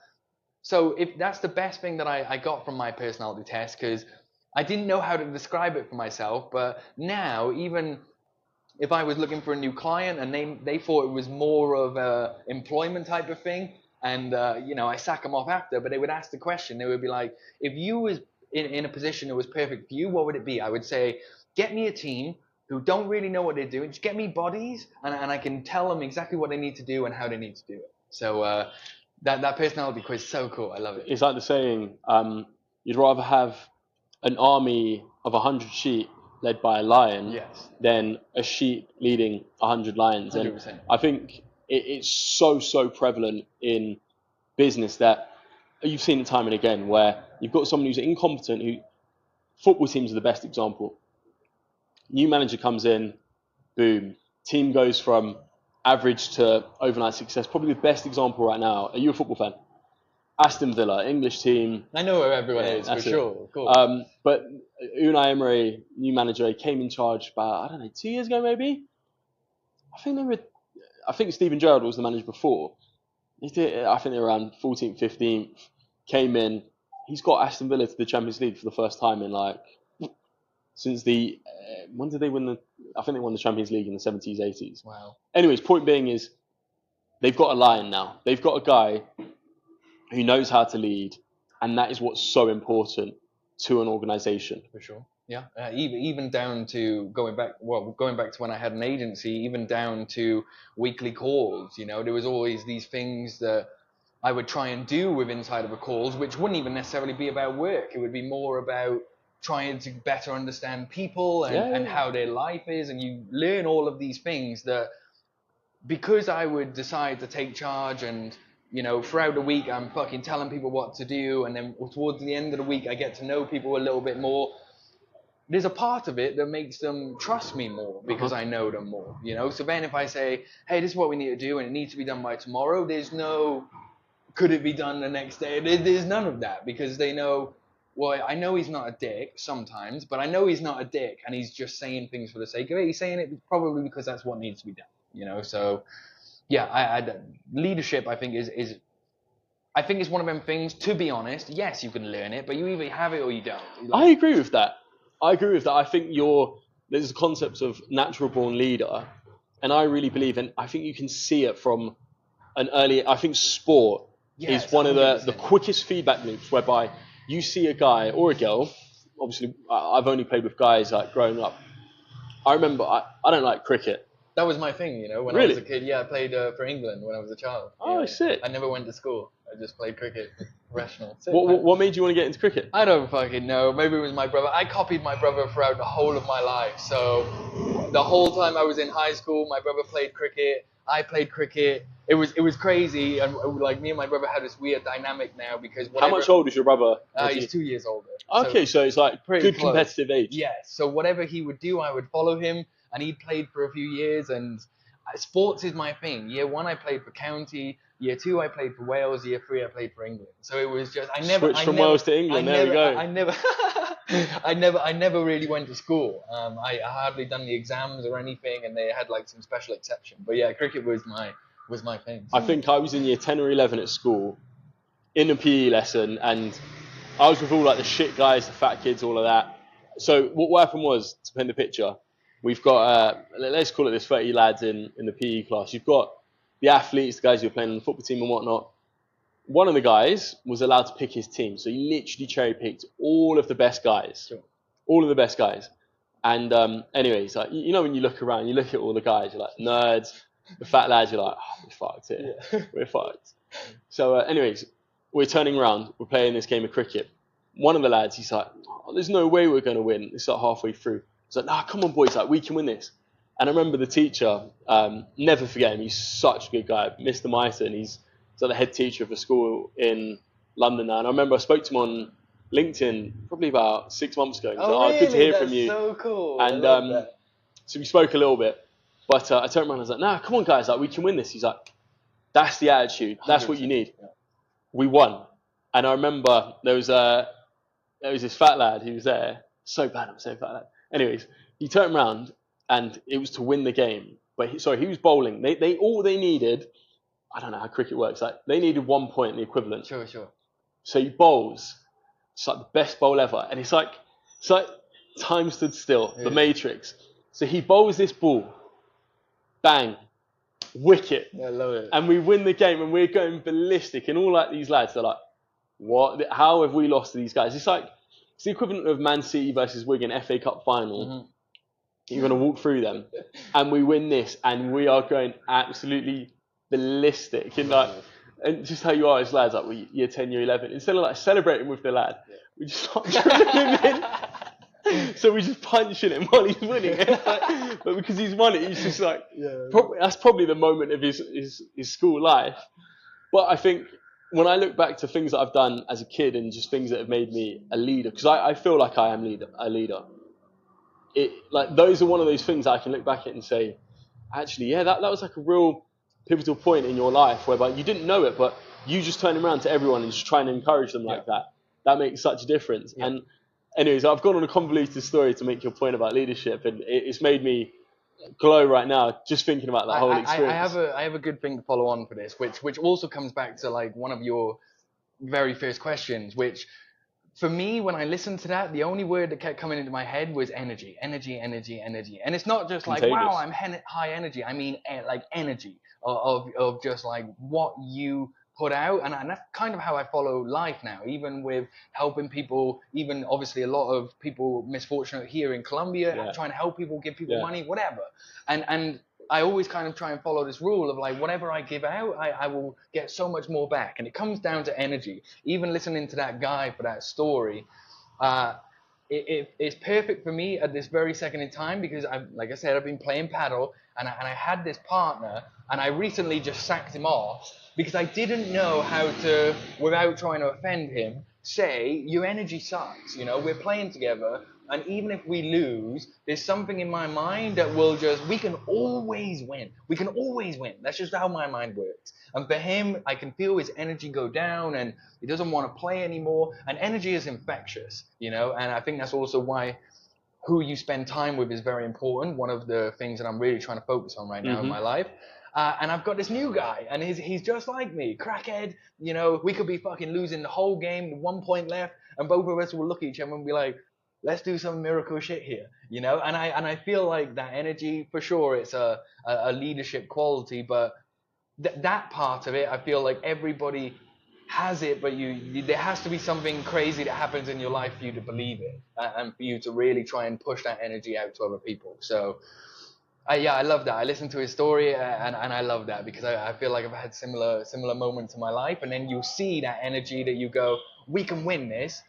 [SPEAKER 2] So if that's the best thing that I got from my personality test, because I didn't know how to describe it for myself, but now even if I was looking for a new client and they thought it was more of a employment type of thing, and you know, I sack them off after, but they would ask the question, they would be like, if you was in a position that was perfect for you, what would it be? I would say, get me a team who don't really know what they're doing, just get me bodies, and I can tell them exactly what they need to do and how they need to do it. So that personality quiz is so cool. I love it.
[SPEAKER 1] It's like the saying, you'd rather have an army of 100 sheep led by a lion than a sheep leading 100 lions.
[SPEAKER 2] 100%.
[SPEAKER 1] And I think it's so prevalent in business that you've seen it time and again where you've got someone who's incompetent, who football teams are the best example. New manager comes in, boom, team goes from average to overnight success. Probably the best example right now. Are you a football fan? Aston Villa, English team.
[SPEAKER 2] I know where everyone is, for sure. Of course.
[SPEAKER 1] But Unai Emery, new manager, he came in charge about, I don't know, 2 years ago maybe? I think Steven Gerrard was the manager before. I think they were around 14th, 15th, came in. He's got Aston Villa to the Champions League for the first time in since when did they win I think they won the Champions League in the 70s, 80s.
[SPEAKER 2] Wow.
[SPEAKER 1] Anyways, point being is, they've got a lion now. They've got a guy who knows how to lead, and that is what's so important to an organization.
[SPEAKER 2] For sure. Yeah. Even down to going back to when I had an agency, even down to weekly calls. You know, there was always these things that I would try and do with inside of a calls, which wouldn't even necessarily be about work. It would be more about trying to better understand people and how their life is, and you learn all of these things that, because I would decide to take charge and, you know, throughout the week I'm fucking telling people what to do, and then towards the end of the week I get to know people a little bit more. There's a part of it that makes them trust me more because I know them more, you know. So then if I say, hey, this is what we need to do and it needs to be done by tomorrow, there's no, could it be done the next day? There's none of that, because they know, well, I know he's not a dick sometimes, but I know he's not a dick and he's just saying things for the sake of it. He's saying it probably because that's what needs to be done, you know. So yeah, leadership, I think is I think it's one of them things, to be honest. Yes, you can learn it, but you either have it or you don't.
[SPEAKER 1] I agree with that. I think there's a concept of natural born leader, and I really believe, and I think you can see it from an early, I think sport is one of the quickest feedback loops, whereby you see a guy or a girl. Obviously, I've only played with guys like growing up. I remember I don't like cricket.
[SPEAKER 2] That was my thing, you know, when I was a kid. Yeah, I played for England when I was a child.
[SPEAKER 1] Oh, sick.
[SPEAKER 2] I never went to school. I just played cricket, rational.
[SPEAKER 1] What made you want to get into cricket?
[SPEAKER 2] I don't fucking know. Maybe it was my brother. I copied my brother throughout the whole of my life. So the whole time I was in high school, my brother played cricket. I played cricket. It was crazy, and like me and my brother had this weird dynamic now because
[SPEAKER 1] how much older is your brother?
[SPEAKER 2] He's 2 years older.
[SPEAKER 1] Okay, so it's like good
[SPEAKER 2] close.
[SPEAKER 1] Competitive age.
[SPEAKER 2] Yeah. So whatever he would do, I would follow him, and he played for a few years. And sports is my thing. Year 1, I played for county. Year 2, I played for Wales. Year 3, I played for England. So it was just
[SPEAKER 1] Switched from Wales to England. There we go.
[SPEAKER 2] I never really went to school. I hardly done the exams or anything, and they had like some special exception. But yeah, cricket was my thing.
[SPEAKER 1] I think I was in year 10 or 11 at school, in a PE lesson, and I was with all like the shit guys, the fat kids, all of that. So what happened was, to paint the picture, we've got, let's call it this 30 lads in the PE class. You've got the athletes, the guys who are playing on the football team and whatnot. One of the guys was allowed to pick his team. So he literally cherry picked all of the best guys.
[SPEAKER 2] Sure.
[SPEAKER 1] All of the best guys. And anyways, like, you know, when you look around, you look at all the guys, you're like, nerds. The fat lads, you're like, oh, we're fucked here. Yeah. We're fucked. So anyways, we're turning around. We're playing this game of cricket. One of the lads, he's like, oh, there's no way we're going to win. It's like halfway through. He's like, nah, come on, boys. Like, we can win this. And I remember the teacher, never forget him. He's such a good guy, Mr. Myton. He's like the head teacher of a school in London now. And I remember I spoke to him on LinkedIn probably about 6 months ago. He was
[SPEAKER 2] Oh,
[SPEAKER 1] like,
[SPEAKER 2] really?
[SPEAKER 1] Good to hear
[SPEAKER 2] That's
[SPEAKER 1] from you.
[SPEAKER 2] So cool.
[SPEAKER 1] And
[SPEAKER 2] I love that.
[SPEAKER 1] so we spoke a little bit. But I turned around and I was like, nah, come on, guys. Like, we can win this. He's like, that's the attitude. That's what you need.
[SPEAKER 2] Yeah.
[SPEAKER 1] We won. And I remember there was this fat lad who was there. So bad, I'm saying fat lad. Anyways, he turned around and it was to win the game. But he was bowling. They all they needed, I don't know how cricket works. Like, they needed 1 point, the equivalent.
[SPEAKER 2] Sure.
[SPEAKER 1] So he bowls. It's like the best bowl ever. And it's like time stood still. Yeah. The Matrix. So he bowls this ball. Bang. Wicket.
[SPEAKER 2] Yeah, I love it.
[SPEAKER 1] And we win the game and we're going ballistic. And all like these lads are like, what? How have we lost to these guys? It's the equivalent of Man City versus Wigan FA Cup final. Mm-hmm. You're going to walk through them. And we win this. And we are going absolutely ballistic. And just how you are as lads, like year 10, year 11. Instead of like celebrating with the lad, we just start drilling him in. So we just punching him while he's winning. But because he's won it, he's just like, that's probably the moment of his school life. But I think when I look back to things that I've done as a kid and just things that have made me a leader, because I feel like I am a leader. Like, those are one of those things I can look back at and say, actually, yeah, that was like a real pivotal point in your life whereby you didn't know it, but you just turn around to everyone and just try and encourage them like that. That makes such a difference. Yeah. And anyways, I've gone on a convoluted story to make your point about leadership, and it's made me glow right now just thinking about that whole experience.
[SPEAKER 2] I have a good thing to follow on for this, which also comes back to like one of your very first questions, which for me, when I listened to that, the only word that kept coming into my head was energy. And it's not just like, wow, I'm high energy. I mean, like energy of just like what you put out. And that's kind of how I follow life now, even with helping people, even obviously a lot of people misfortunate here in Colombia, trying to help people, give people money, whatever. And I always kind of try and follow this rule of like, whatever I give out, I will get so much more back. And it comes down to energy. Even listening to that guy for that story, it's perfect for me at this very second in time, because like I said, I've been playing paddle and I had this partner, and I recently just sacked him off because I didn't know how to, without trying to offend him, say, your energy sucks, we're playing together. And even if we lose, there's something in my mind that we can always win. We can always win. That's just how my mind works. And for him, I can feel his energy go down and he doesn't want to play anymore. And energy is infectious, and I think that's also why who you spend time with is very important. One of the things that I'm really trying to focus on right now in my life. And I've got this new guy, and he's just like me, crackhead. We could be fucking losing the whole game with 1 point left, and both of us will look at each other and be like, let's do some miracle shit here, And I feel like that energy, for sure, it's a leadership quality, but that part of it, I feel like everybody has it, but there has to be something crazy that happens in your life for you to believe it, and for you to really try and push that energy out to other people. So, I love that. I listened to his story, and I love that, because I feel like I've had similar moments in my life, and then you see that energy that you go, we can win this.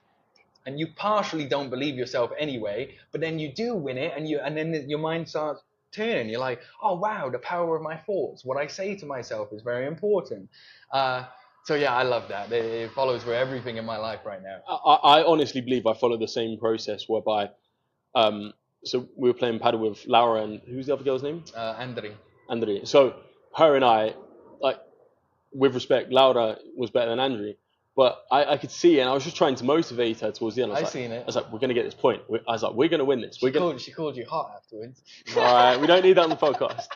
[SPEAKER 2] And you partially don't believe yourself anyway, but then you do win it, and then your mind starts turning. You're like, oh wow, the power of my thoughts. What I say to myself is very important. So yeah, I love that. It follows for everything in my life right now.
[SPEAKER 1] I honestly believe I follow the same process whereby, so we were playing paddle with Laura and who's the other girl's name? Andri. So her and I, like, with respect, Laura was better than Andri. But I could see, and I was just trying to motivate her towards the end. I was like, we're going to get this point. I was like, we're going to win this.
[SPEAKER 2] She called you hot afterwards.
[SPEAKER 1] All right, we don't need that on the podcast.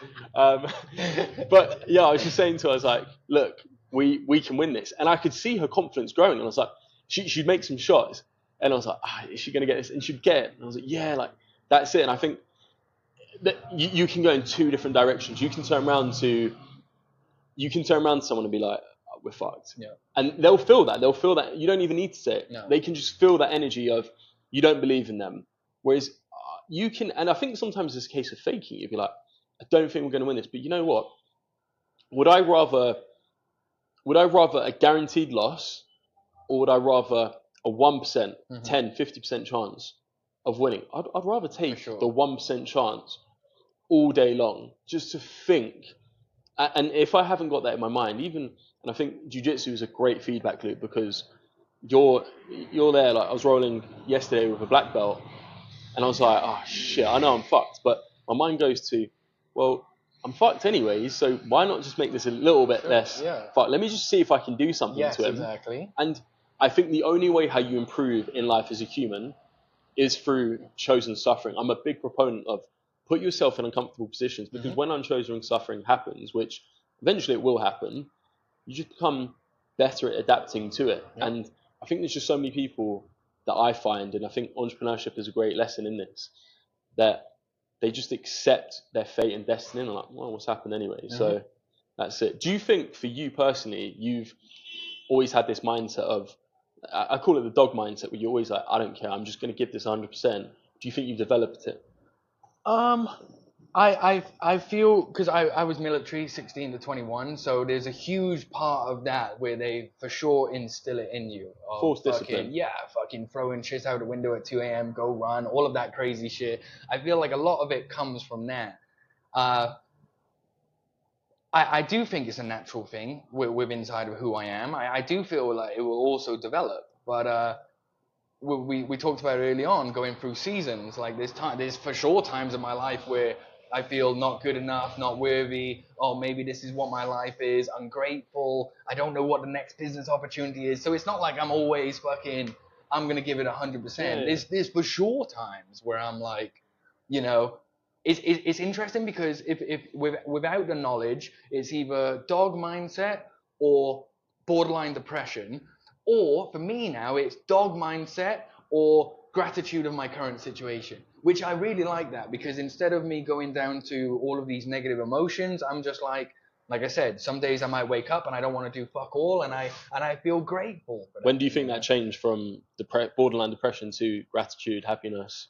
[SPEAKER 1] But yeah, I was just saying to her, I was like, look, we can win this. And I could see her confidence growing. And I was like, she'd make some shots. And I was like, is she going to get this? And she'd get it. And I was like, yeah, like that's it. And I think that you can go in two different directions. You can turn around to someone and be like, oh, we're fucked.
[SPEAKER 2] Yeah.
[SPEAKER 1] And they'll feel that. They'll feel that. You don't even need to say it.
[SPEAKER 2] No.
[SPEAKER 1] They can just feel that energy of you don't believe in them. Whereas you can, and I think sometimes it's a case of faking. You'd be like, I don't think we're going to win this. But you know what? Would I rather a guaranteed loss, or would I rather a 1%, 10, 50% chance of winning? I'd rather take
[SPEAKER 2] sure.
[SPEAKER 1] the 1% chance all day long, just to think. And if I haven't got that in my mind, and I think jiu-jitsu is a great feedback loop, because you're there. Like I was rolling yesterday with a black belt, and I was like, oh shit, I know I'm fucked, but my mind goes to, well, I'm fucked anyways, so why not just make this a little bit less fucked? Let me just see if I can do something to him.
[SPEAKER 2] Exactly.
[SPEAKER 1] And I think the only way how you improve in life as a human is through chosen suffering. I'm a big proponent of put yourself in uncomfortable positions, because when unchosen suffering happens, which eventually it will happen, you just become better at adapting to it. And I think there's just so many people that I find, and I think entrepreneurship is a great lesson in this, that they just accept their fate and destiny and are like, well, what's happened anyway? So that's it. Do you think for you personally, you've always had this mindset of, I call it the dog mindset, where you're always like, I don't care, I'm just going to give this 100%. Do you think you've developed it?
[SPEAKER 2] I feel, because I was military 16 to 21, so there's a huge part of that where they for sure instill it in you.
[SPEAKER 1] Force discipline.
[SPEAKER 2] Yeah, fucking throwing shit out the window at 2 a.m., go run, all of that crazy shit. I feel like a lot of it comes from that. I do think it's a natural thing with inside of who I am. I do feel like it will also develop, but we talked about early on, going through seasons. Like there's for sure times in my life where I feel not good enough, not worthy. Oh, maybe this is what my life is. Ungrateful. I don't know what the next business opportunity is. So it's not like I'm always fucking, I'm gonna give it 100%.
[SPEAKER 1] Yeah.
[SPEAKER 2] There's for sure times where I'm like, you know, it's interesting, because if without the knowledge, it's either dog mindset or borderline depression. Or for me now, it's dog mindset or gratitude of my current situation, which I really like that, because instead of me going down to all of these negative emotions, I'm just like I said, some days I might wake up and I don't want to do fuck all, and I feel grateful for that.
[SPEAKER 1] When do you think that changed from borderline depression to gratitude, happiness?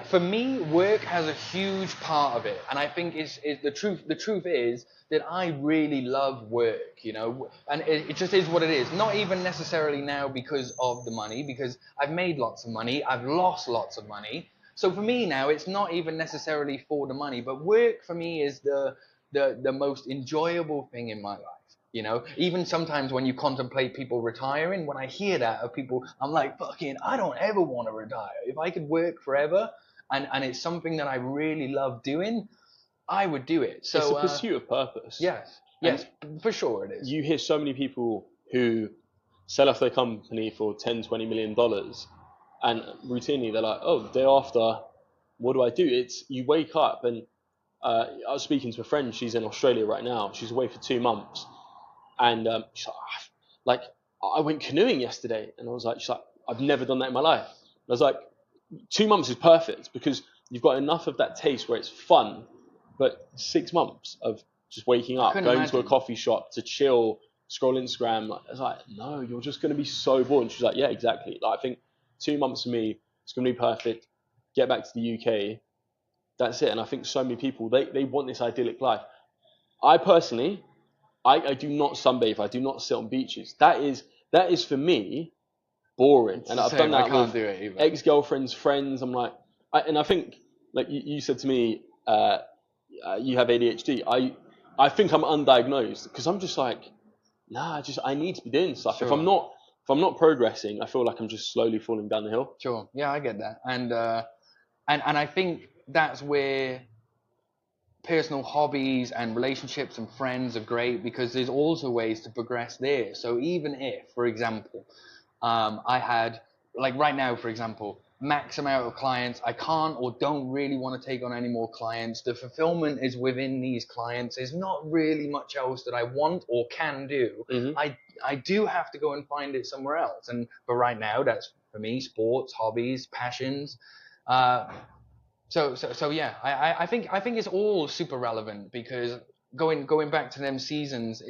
[SPEAKER 2] For me, work has a huge part of it, and I think is the truth. The truth is that I really love work, you know, and it just is what it is. Not even necessarily now because of the money, because I've made lots of money, I've lost lots of money. So for me now, it's not even necessarily for the money, but work for me is the most enjoyable thing in my life. You know, even sometimes when you contemplate people retiring, when I hear that of people, I'm like, fucking, I don't ever want to retire. If I could work forever and it's something that I really love doing, I would do it. So
[SPEAKER 1] it's a pursuit of purpose.
[SPEAKER 2] Yes, for sure it is.
[SPEAKER 1] You hear so many people who sell off their company for $10, $20 million, and routinely they're like, oh, the day after, what do I do? It's, you wake up, and I was speaking to a friend, she's in Australia right now, she's away for 2 months. And she's like, I went canoeing yesterday, and I was like, she's like, I've never done that in my life. And I was like, 2 months is perfect, because you've got enough of that taste where it's fun, but 6 months of just waking up, going to a coffee shop to chill, scroll Instagram. I was like, no, you're just going to be so bored. And she's like, yeah, exactly. Like, I think 2 months for me, it's going to be perfect. Get back to the UK. That's it. And I think so many people, they want this idyllic life. I personally, I do not sunbathe. I do not sit on beaches. That is for me boring. And I've done that with ex-girlfriends, friends. I'm like, I think, like you said to me, you have ADHD. I think I'm undiagnosed, because I'm just like, nah, I need to be doing stuff. Sure. If I'm not progressing, I feel like I'm just slowly falling down the hill.
[SPEAKER 2] Sure. Yeah, I get that. And I think that's where personal hobbies and relationships and friends are great, because there's also ways to progress there. So even if, for example, I had, like right now, for example, max amount of clients, I can't or don't really want to take on any more clients. The fulfillment is within these clients. There's not really much else that I want or can do.
[SPEAKER 1] Mm-hmm.
[SPEAKER 2] I do have to go and find it somewhere else. And but right now, that's for me, sports, hobbies, passions. Uh, so yeah, I think it's all super relevant because going back to them seasons,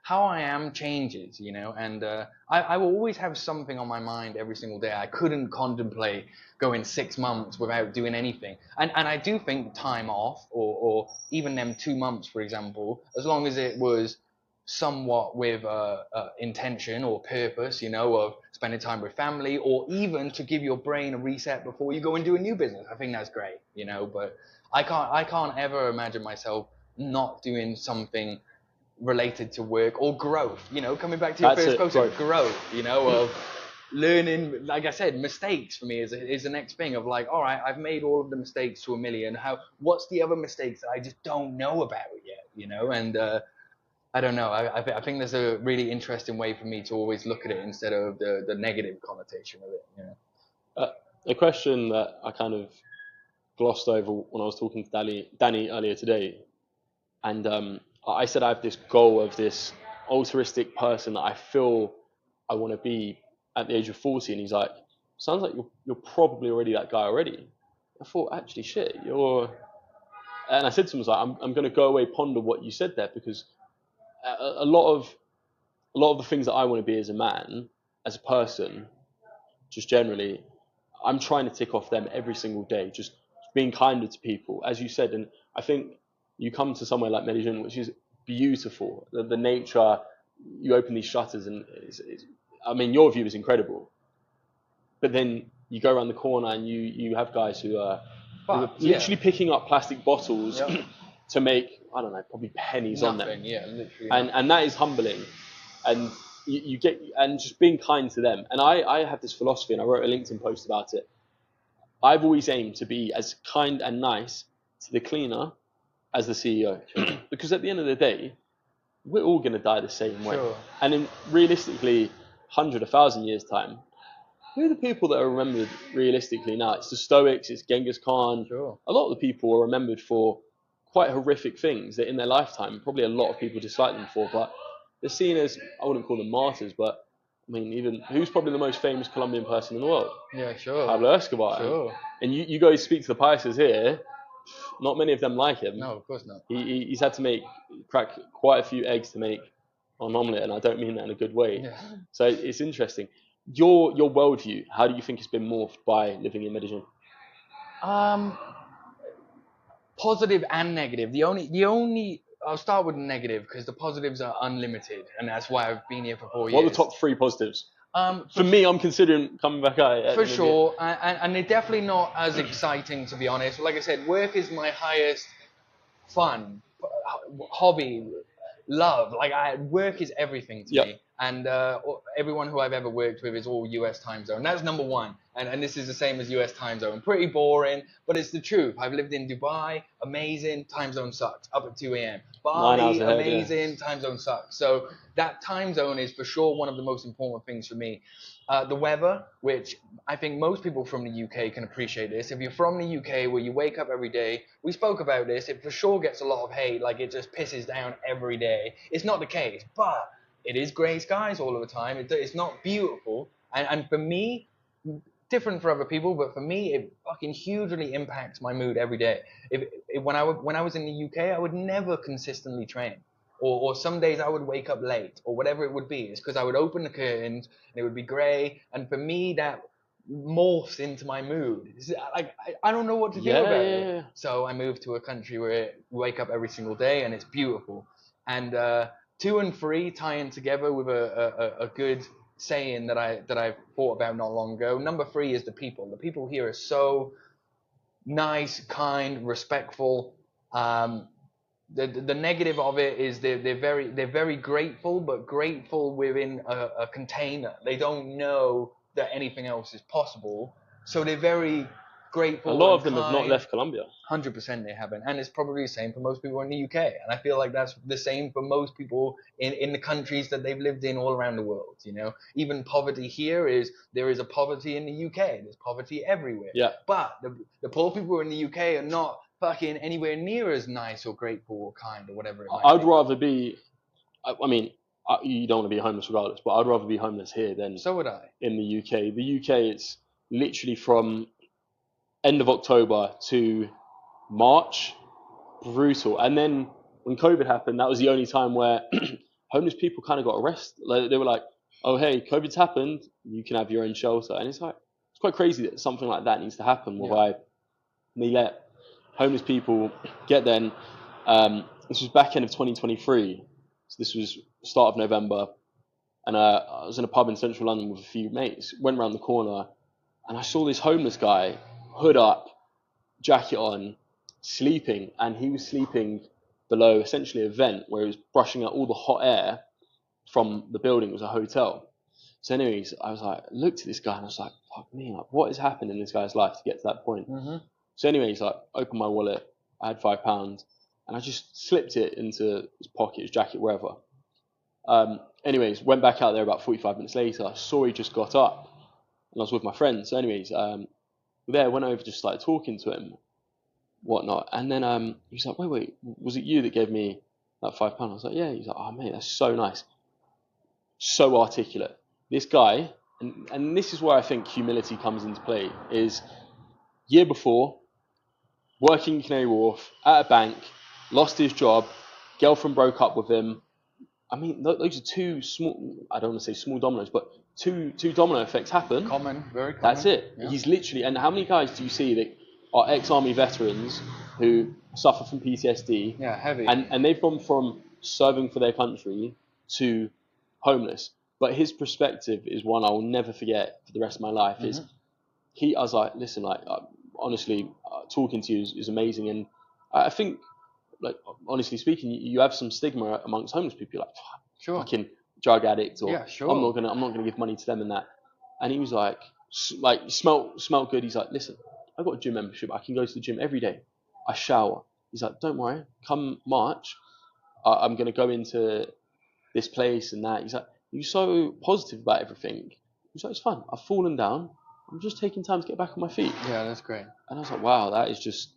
[SPEAKER 2] how I am changes, and I will always have something on my mind every single day. I couldn't contemplate going 6 months without doing anything, and I do think time off or even them 2 months, for example, as long as it was somewhat with intention or purpose, of spending time with family, or even to give your brain a reset before you go and do a new business. I think that's great, but I can't ever imagine myself not doing something related to work or growth, coming back to your first question, growth, of learning. Like I said, mistakes for me is the next thing of like, all right, I've made all of the mistakes to a million. What's the other mistakes that I just don't know about yet, and I don't know. I think there's a really interesting way for me to always look at it instead of the negative connotation of it.
[SPEAKER 1] A question that I kind of glossed over when I was talking to Danny earlier today, and I said I have this goal of this altruistic person that I feel I want to be at the age of 40, and he's like, sounds like you're probably already that guy already. I thought, actually, shit, and I said to him, I was like, I'm going to go away, ponder what you said there, because a lot of the things that I want to be as a man, as a person, just generally, I'm trying to tick off them every single day, just being kinder to people, as you said. And I think you come to somewhere like Medellín, which is beautiful. The nature, you open these shutters, and I mean, your view is incredible. But then you go around the corner, and you have guys who are literally picking up plastic bottles to make, I don't know, probably pennies on them.
[SPEAKER 2] Yeah, literally.
[SPEAKER 1] And that is humbling. And you get, and just being kind to them. And I have this philosophy, and I wrote a LinkedIn post about it. I've always aimed to be as kind and nice to the cleaner as the CEO. Sure. Because at the end of the day, we're all going to die the same way.
[SPEAKER 2] Sure.
[SPEAKER 1] And in realistically, 100, 1,000 years' time, who are the people that are remembered realistically now? It's the Stoics, it's Genghis Khan.
[SPEAKER 2] Sure.
[SPEAKER 1] A lot of the people are remembered for quite horrific things that in their lifetime, probably a lot of people dislike them for, but they're seen as, I wouldn't call them martyrs, but I mean, even who's probably the most famous Colombian person in the world?
[SPEAKER 2] Yeah, sure.
[SPEAKER 1] Pablo Escobar.
[SPEAKER 2] Sure.
[SPEAKER 1] And you guys speak to the Paisas here, not many of them like him.
[SPEAKER 2] No, of course not.
[SPEAKER 1] He's had to crack quite a few eggs to make an omelette, and I don't mean that in a good way.
[SPEAKER 2] Yeah.
[SPEAKER 1] So it's interesting. Your worldview, how do you think it's been morphed by living in Medellín?
[SPEAKER 2] Positive and negative. The only I'll start with the negative because the positives are unlimited, and that's why I've been here for 4 years.
[SPEAKER 1] What are the top 3 positives?
[SPEAKER 2] For
[SPEAKER 1] me, I'm considering coming back out.
[SPEAKER 2] For sure, and they're definitely not as exciting, to be honest. Like I said, work is my highest fun, hobby, love. Work is everything to me. And everyone who I've ever worked with is all US time zone. That's number one. And this is the same as US time zone. Pretty boring, but it's the truth. I've lived in Dubai, amazing, time zone sucks, up at 2 a.m. Bali, amazing, time zone sucks. So that time zone is for sure one of the most important things for me. The weather, which I think most people from the UK can appreciate this. If you're from the UK where you wake up every day, we spoke about this, it for sure gets a lot of hate, like it just pisses down every day. It's not the case, but it is grey skies all of the time. It's not beautiful. And for me, different for other people, but for me, it fucking hugely impacts my mood every day. When I was in the UK, I would never consistently train. Or some days I would wake up late, or whatever it would be. It's because I would open the curtains, and it would be grey. And for me, that morphs into my mood. I don't know what to do about it. So I moved to a country where I wake up every single day, and it's beautiful. And 2 and 3 tying together with a good saying that I thought about not long ago. Number 3 is the people. The people here are so nice, kind, respectful. The negative of it is they're very grateful, but grateful within a container. They don't know that anything else is possible, so they're very grateful.
[SPEAKER 1] A lot of them have not left Colombia.
[SPEAKER 2] 100% they haven't, and it's probably the same for most people in the UK. And I feel like that's the same for most people in the countries that they've lived in all around the world. Even poverty here there is a poverty in the UK. There's poverty everywhere.
[SPEAKER 1] Yeah.
[SPEAKER 2] But the poor people in the UK are not fucking anywhere near as nice or grateful or kind or whatever it might be.
[SPEAKER 1] I'd rather be, I mean, you don't want to be homeless regardless, but I'd rather be homeless here than
[SPEAKER 2] So would I.
[SPEAKER 1] in the UK. The UK, it's literally from end of October to March, brutal. And then when COVID happened, that was the only time where homeless people kind of got arrested. Like, they were like, "Oh, hey, COVID's happened. You can have your own shelter." And it's like, it's quite crazy that something like that needs to happen, whereby they let homeless people get then. This was back end of 2023. So this was start of November, and I was in a pub in central London with a few mates. Went around the corner, and I saw this homeless guy, hood up, jacket on, sleeping, and he was sleeping below essentially a vent where he was brushing out all the hot air from the building. It was a hotel. So anyways, I was like, looked at this guy and I was like, fuck me, like, what has happened in this guy's life to get to that point?
[SPEAKER 2] Mm-hmm.
[SPEAKER 1] So anyways, I opened my wallet, I had £5, and I just slipped it into his pocket, his jacket, wherever. Anyways, went back out there about 45 minutes later, saw he just got up, and I was with my friends. So anyways, there, went over, just started talking to him, whatnot, and then he was like, wait, was it you that gave me that £5? I was like, yeah. He's like, oh mate, that's so nice, so articulate. This guy, and this is where I think humility comes into play, is year before, working in Canary Wharf at a bank, lost his job, girlfriend broke up with him. I mean, those are two small, I don't want to say small dominoes, but two domino effects happen.
[SPEAKER 2] Common, very common.
[SPEAKER 1] That's it. Yeah. He's literally, and how many guys do you see that are ex-army veterans who suffer from PTSD?
[SPEAKER 2] Yeah, heavy.
[SPEAKER 1] And they've gone from serving for their country to homeless. But his perspective is one I will never forget for the rest of my life. Mm-hmm. I was like, listen, like, honestly, talking to you is amazing. And I think, like, honestly speaking, you have some stigma amongst homeless people. You're like,
[SPEAKER 2] sure,
[SPEAKER 1] fucking drug addict, or
[SPEAKER 2] yeah, sure.
[SPEAKER 1] I'm not gonna give money to them and that. And he was like smelt good. He's like, listen, I've got a gym membership. I can go to the gym every day. I shower. He's like, don't worry. Come March, I'm gonna go into this place and that. He's like, you're so positive about everything. He's like, it's fun. I've fallen down. I'm just taking time to get back on my feet.
[SPEAKER 2] Yeah, that's great.
[SPEAKER 1] And I was like, wow, that is just.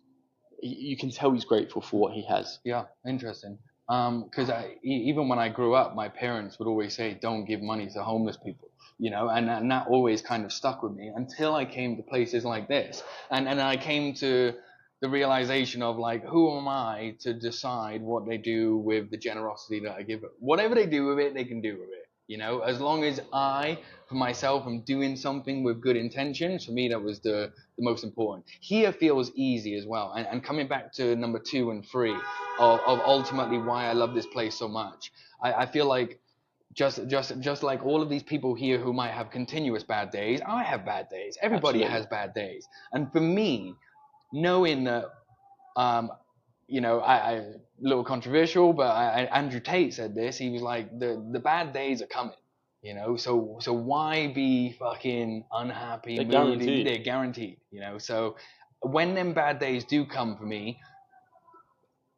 [SPEAKER 1] You can tell he's grateful for what he has.
[SPEAKER 2] Yeah, interesting. Because even when I grew up, my parents would always say, don't give money to homeless people, you know, and that always kind of stuck with me until I came to places like this. And I came to the realization of, like, who am I to decide what they do with the generosity that I give them? Whatever they do with it, they can do with it. You know, as long as I, for myself, am doing something with good intentions, for me, that was the most important. Here feels easy as well. And coming back to number 2 and 3 of ultimately why I love this place so much, I feel like just like all of these people here who might have continuous bad days, I have bad days. Everybody has bad days. And for me, knowing that, you know, I a little controversial, but Andrew Tate said this. He was like, the bad days are coming, you know. So why be fucking unhappy?
[SPEAKER 1] They're guaranteed.
[SPEAKER 2] They're guaranteed, you know. So when them bad days do come for me,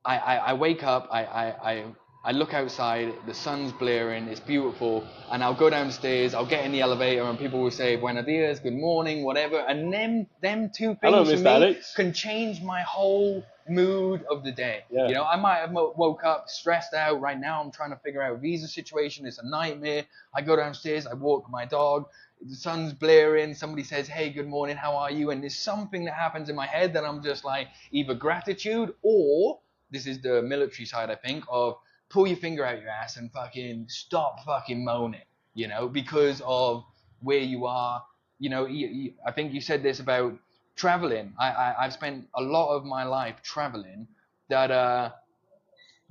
[SPEAKER 2] I wake up, I look outside, the sun's blaring, it's beautiful, and I'll go downstairs, I'll get in the elevator, and people will say, Buenos dias, good morning, whatever, and them two things for me
[SPEAKER 1] Alex.
[SPEAKER 2] can change my whole mood of the day.
[SPEAKER 1] Yeah.
[SPEAKER 2] You know, I might have woke up stressed out. Right now I'm trying to figure out a visa situation, it's a nightmare. I go downstairs, I walk my dog, the sun's blaring, somebody says, hey, good morning, how are you? And there's something that happens in my head that I'm just like, either gratitude, or this is the military side, I think, of pull your finger out your ass and fucking stop fucking moaning, you know, because of where you are. You know, I think you said this about traveling. I've spent a lot of my life traveling, that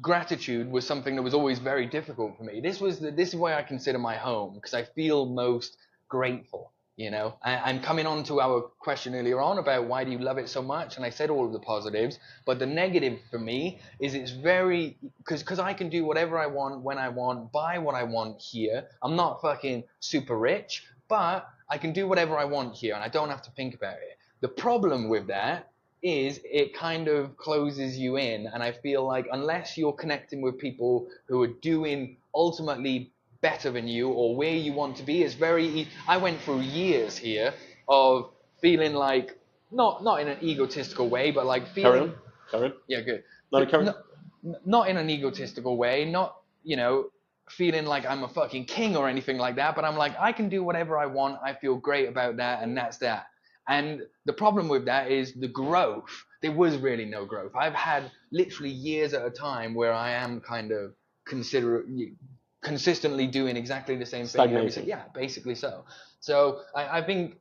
[SPEAKER 2] gratitude was something that was always very difficult for me. This is why I consider my home, because I feel most grateful. You know, and coming on to our question earlier on about why do you love it so much, and I said all of the positives, but the negative for me is it's very, because I can do whatever I want, when I want, buy what I want here. I'm not fucking super rich, but I can do whatever I want here, and I don't have to think about it. The problem with that is it kind of closes you in, and I feel like unless you're connecting with people who are doing ultimately better than you or where you want to be, it's very. I went through years here of feeling like not in an egotistical way, but like feeling.
[SPEAKER 1] Carry on.
[SPEAKER 2] Yeah, good.
[SPEAKER 1] No, carry on.
[SPEAKER 2] Not in an egotistical way, not, you know, feeling like I'm a fucking king or anything like that, but I'm like, I can do whatever I want. I feel great about that, and that's that. And the problem with that is the growth. There was really no growth. I've had literally years at a time where I am kind of consistently doing exactly the same thing. Yeah, basically so. So I think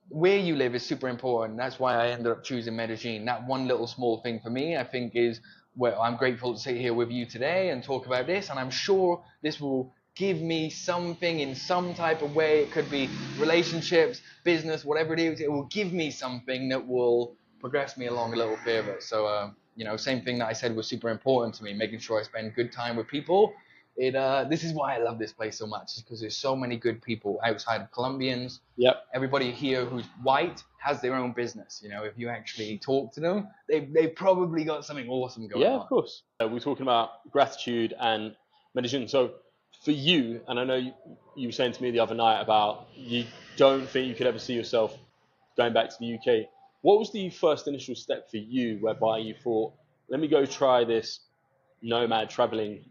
[SPEAKER 2] where you live is super important. That's why I ended up choosing Medellín. That one little small thing for me, I think, is where I'm grateful to sit here with you today and talk about this. And I'm sure this will give me something in some type of way. It could be relationships, business, whatever it is. It will give me something that will progress me along a little further. So, same thing that I said was super important to me, making sure I spend good time with people. This is why I love this place so much, is because there's so many good people outside of Colombians.
[SPEAKER 1] Yep.
[SPEAKER 2] Everybody here who's white has their own business. If you actually talk to them, they've probably got something awesome going on.
[SPEAKER 1] Yeah, of course. We're talking about gratitude and meditation. So for you, and I know you were saying to me the other night about you don't think you could ever see yourself going back to the UK. What was the first initial step for you whereby you thought, let me go try this nomad traveling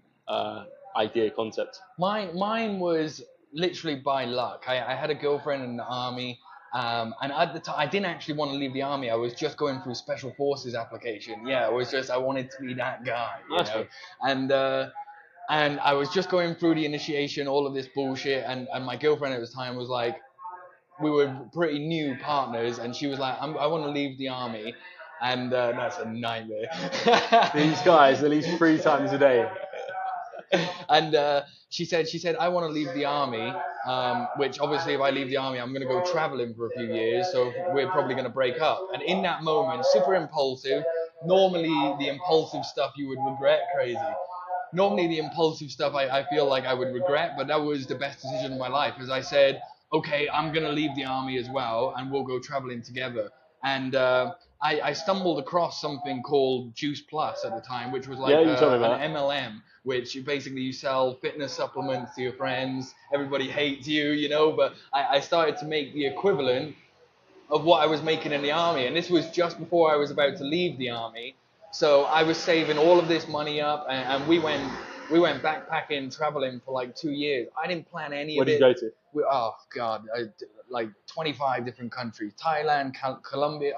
[SPEAKER 1] idea concept?
[SPEAKER 2] Mine was literally by luck. I had a girlfriend in the army, and at the time I didn't actually want to leave the army. I was just going through special forces application. Yeah, I wanted to be that guy,
[SPEAKER 1] Nice
[SPEAKER 2] know.
[SPEAKER 1] One.
[SPEAKER 2] And I was just going through the initiation, all of this bullshit, and my girlfriend at the time was like, we were pretty new partners, and she was like, I want to leave the army, and that's a nightmare.
[SPEAKER 1] These guys, at least 3 times a day.
[SPEAKER 2] And she said, I want to leave the army, which obviously if I leave the army, I'm going to go traveling for a few years, so we're probably going to break up. And in that moment, super impulsive, normally the impulsive stuff you would regret, crazy. Normally the impulsive stuff I feel like I would regret, but that was the best decision of my life, as I said, okay, I'm going to leave the army as well, and we'll go traveling together. And I stumbled across something called Juice Plus at the time, which was like an MLM, which basically you sell fitness supplements to your friends. Everybody hates you, but I started to make the equivalent of what I was making in the army. And this was just before I was about to leave the army. So I was saving all of this money up, and we went backpacking, traveling for like 2 years. I didn't plan any of it.
[SPEAKER 1] Where did you go to?
[SPEAKER 2] Oh God, like 25 different countries: Thailand, Colombia,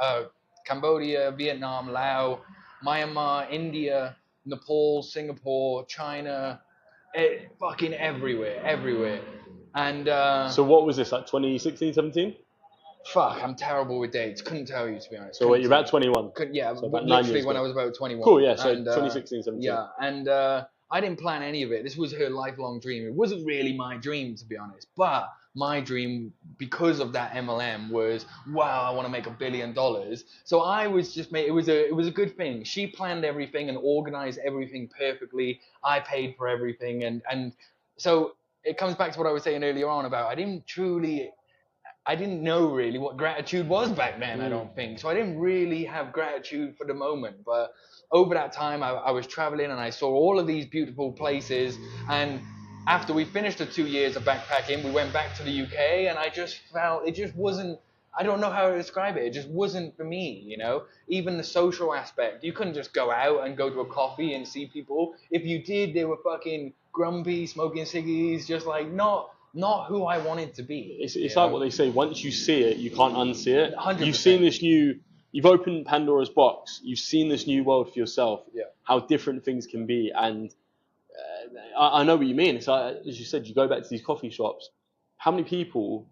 [SPEAKER 2] Cambodia, Vietnam, Laos, Myanmar, India, Nepal, Singapore, China, fucking everywhere. And
[SPEAKER 1] so what was this, like 2016, 17?
[SPEAKER 2] Fuck, I'm terrible with dates. Couldn't tell you, to be honest.
[SPEAKER 1] So wait, you're about 21?
[SPEAKER 2] Yeah,
[SPEAKER 1] so about
[SPEAKER 2] literally when I was about 21.
[SPEAKER 1] Cool, yeah, so 2016, 17.
[SPEAKER 2] Yeah, and I didn't plan any of it. This was her lifelong dream. It wasn't really my dream, to be honest. But my dream, because of that MLM, was, wow, I want to make $1 billion. So I was just it was a good thing. She planned everything and organized everything perfectly. I paid for everything, and so it comes back to what I was saying earlier on about I didn't know really what gratitude was back then, I don't think. So I didn't really have gratitude for the moment. But over that time, I was traveling and I saw all of these beautiful places. And after we finished the 2 years of backpacking, we went back to the UK, and I just felt it just wasn't, I don't know how to describe it. It just wasn't for me, Even the social aspect. You couldn't just go out and go to a coffee and see people. If you did, they were fucking grumpy, smoking ciggies, just like not who I wanted to be.
[SPEAKER 1] It's like what they say, once you see it, you can't unsee it.
[SPEAKER 2] 100%.
[SPEAKER 1] You've seen you've opened Pandora's box, you've seen this new world for yourself, how different things can be, and I know what you mean. It's like, as you said, you go back to these coffee shops, how many people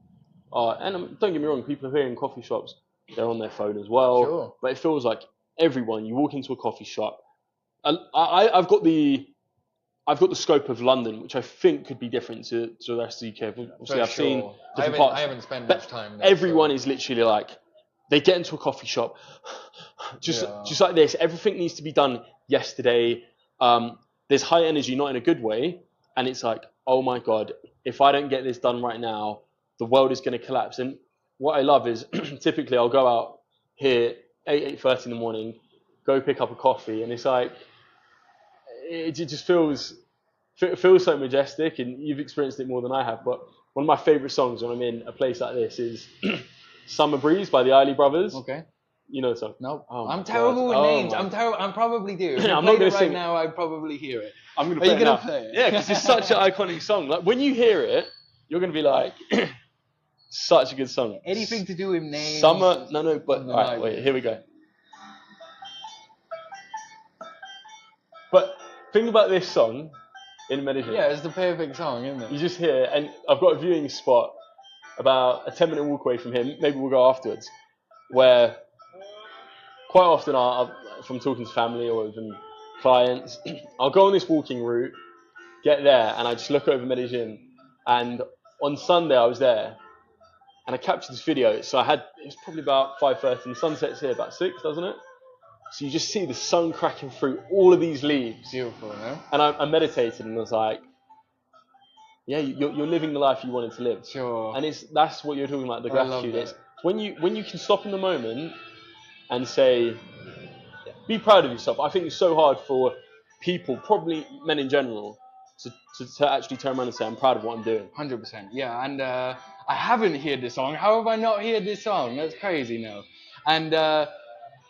[SPEAKER 1] are, and don't get me wrong, people are here in coffee shops, they're on their phone as well,
[SPEAKER 2] sure.
[SPEAKER 1] But it feels like everyone, you walk into a coffee shop, I've got the scope of London, which I think could be different to the rest of the UK. Obviously, I've seen different parts.
[SPEAKER 2] I haven't spent much time there.
[SPEAKER 1] Everyone is literally like, they get into a coffee shop, just like this. Everything needs to be done yesterday. There's high energy, not in a good way. And it's like, oh my God, if I don't get this done right now, the world is going to collapse. And what I love is, typically I'll go out here 8:30 in the morning, go pick up a coffee, and it's like, it just feels so majestic, and you've experienced it more than I have. But one of my favourite songs when I'm in a place like this is Summer Breeze by the Isley Brothers.
[SPEAKER 2] Okay.
[SPEAKER 1] You know the song?
[SPEAKER 2] No,
[SPEAKER 1] Oh
[SPEAKER 2] I'm
[SPEAKER 1] my
[SPEAKER 2] terrible
[SPEAKER 1] God.
[SPEAKER 2] with
[SPEAKER 1] Oh
[SPEAKER 2] names.
[SPEAKER 1] my.
[SPEAKER 2] I'm terrible. I'm probably do. If you
[SPEAKER 1] I'm not
[SPEAKER 2] played
[SPEAKER 1] gonna
[SPEAKER 2] it right
[SPEAKER 1] sing.
[SPEAKER 2] now, I'd probably hear it.
[SPEAKER 1] I'm gonna
[SPEAKER 2] Are
[SPEAKER 1] play
[SPEAKER 2] you
[SPEAKER 1] it
[SPEAKER 2] gonna
[SPEAKER 1] now.
[SPEAKER 2] play it?
[SPEAKER 1] Yeah, because it's such an iconic song. Like when you hear it, you're gonna be like, such a good song.
[SPEAKER 2] Anything to do with names?
[SPEAKER 1] Summer. No. But
[SPEAKER 2] I'm
[SPEAKER 1] all right, wait. Here we go. But think about this song in Medellín.
[SPEAKER 2] Yeah, it's the perfect song, isn't
[SPEAKER 1] You
[SPEAKER 2] it?
[SPEAKER 1] just hear, and I've got a viewing spot about a 10-minute walk away from him. Maybe we'll go afterwards. Where quite often, if I'm talking to family or even clients, I'll go on this walking route, get there, and I just look over Medellín. And on Sunday, I was there, and I captured this video. So it was probably about 5:30, and the sun sets here about 6, doesn't it? So you just see the sun cracking through all of these leaves.
[SPEAKER 2] Beautiful, no?
[SPEAKER 1] And I meditated and was like, yeah, you're living the life you wanted to live.
[SPEAKER 2] Sure.
[SPEAKER 1] And that's what you're talking about, the
[SPEAKER 2] I love
[SPEAKER 1] gratitude.
[SPEAKER 2] that.
[SPEAKER 1] It's when you can stop in the moment and say, be proud of yourself. I think it's so hard for people, probably men in general, to actually turn around and say, I'm proud of what I'm doing.
[SPEAKER 2] 100%. Yeah, and I haven't heard this song. How have I not heard this song? That's crazy, no. And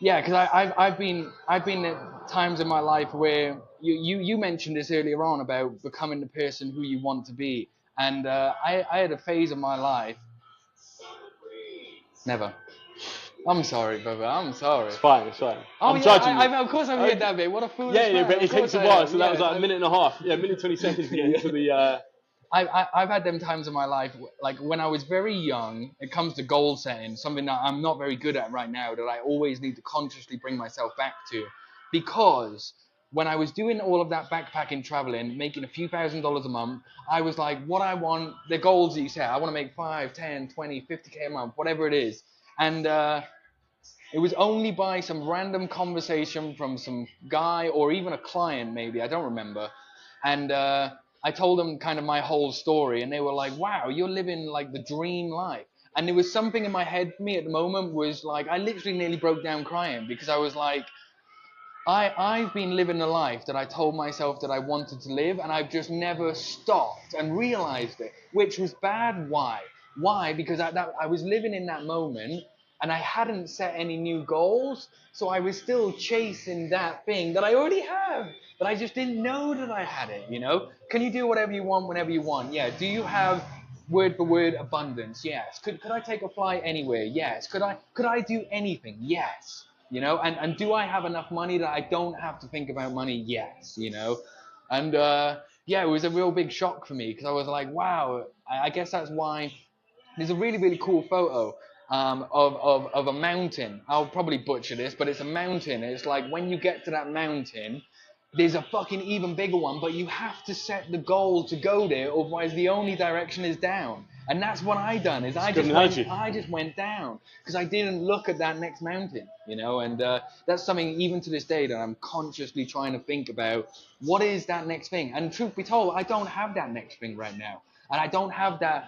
[SPEAKER 2] yeah, because I've been at times in my life where you mentioned this earlier on about becoming the person who you want to be, and I had a phase of my life. Never. I'm sorry, brother. I'm sorry.
[SPEAKER 1] It's fine.
[SPEAKER 2] Oh
[SPEAKER 1] I'm
[SPEAKER 2] yeah,
[SPEAKER 1] judging you.
[SPEAKER 2] of course I've heard that bit. What a foolish
[SPEAKER 1] Yeah,
[SPEAKER 2] man.
[SPEAKER 1] but
[SPEAKER 2] Of
[SPEAKER 1] it takes
[SPEAKER 2] course
[SPEAKER 1] a
[SPEAKER 2] I
[SPEAKER 1] while.
[SPEAKER 2] have.
[SPEAKER 1] So that was
[SPEAKER 2] Yes,
[SPEAKER 1] like a minute and a half. Yeah, a minute 20 seconds to get into the.
[SPEAKER 2] I've had them times in my life, like when I was very young, it comes to goal setting, something that I'm not very good at right now, that I always need to consciously bring myself back to. Because when I was doing all of that backpacking, traveling, making a few $1,000s a month, I was like, what I want, the goals that you set, I want to make 5, 10, 20, 50K a month, whatever it is. And it was only by some random conversation from some guy or even a client, maybe, I don't remember. And I told them kind of my whole story, and they were like, wow, you're living like the dream life. And there was something in my head for me at the moment was like, I literally nearly broke down crying because I was like, I've been living a life that I told myself that I wanted to live, and I've just never stopped and realized it, which was bad. Why? Why? Because I was living in that moment, and I hadn't set any new goals, so I was still chasing that thing that I already have, but I just didn't know that I had it, you know? Can you do whatever you want whenever you want? Yeah. Do you have word for word abundance? Yes. Could I take a flight anywhere? Yes. Could I do anything? Yes. You know, and do I have enough money that I don't have to think about money? Yes, you know. And yeah, it was a real big shock for me because I was like, wow, I guess that's why there's a really, really cool photo of a mountain. I'll probably butcher this, but it's a mountain. It's like when you get to that mountain, there's a fucking even bigger one, but you have to set the goal to go there, otherwise the only direction is down. And that's what I done, is I just went down because I didn't look at that next mountain, you know. And that's something even to this day that I'm consciously trying to think about. What is that next thing? And truth be told, I don't have that next thing right now, and I don't have that.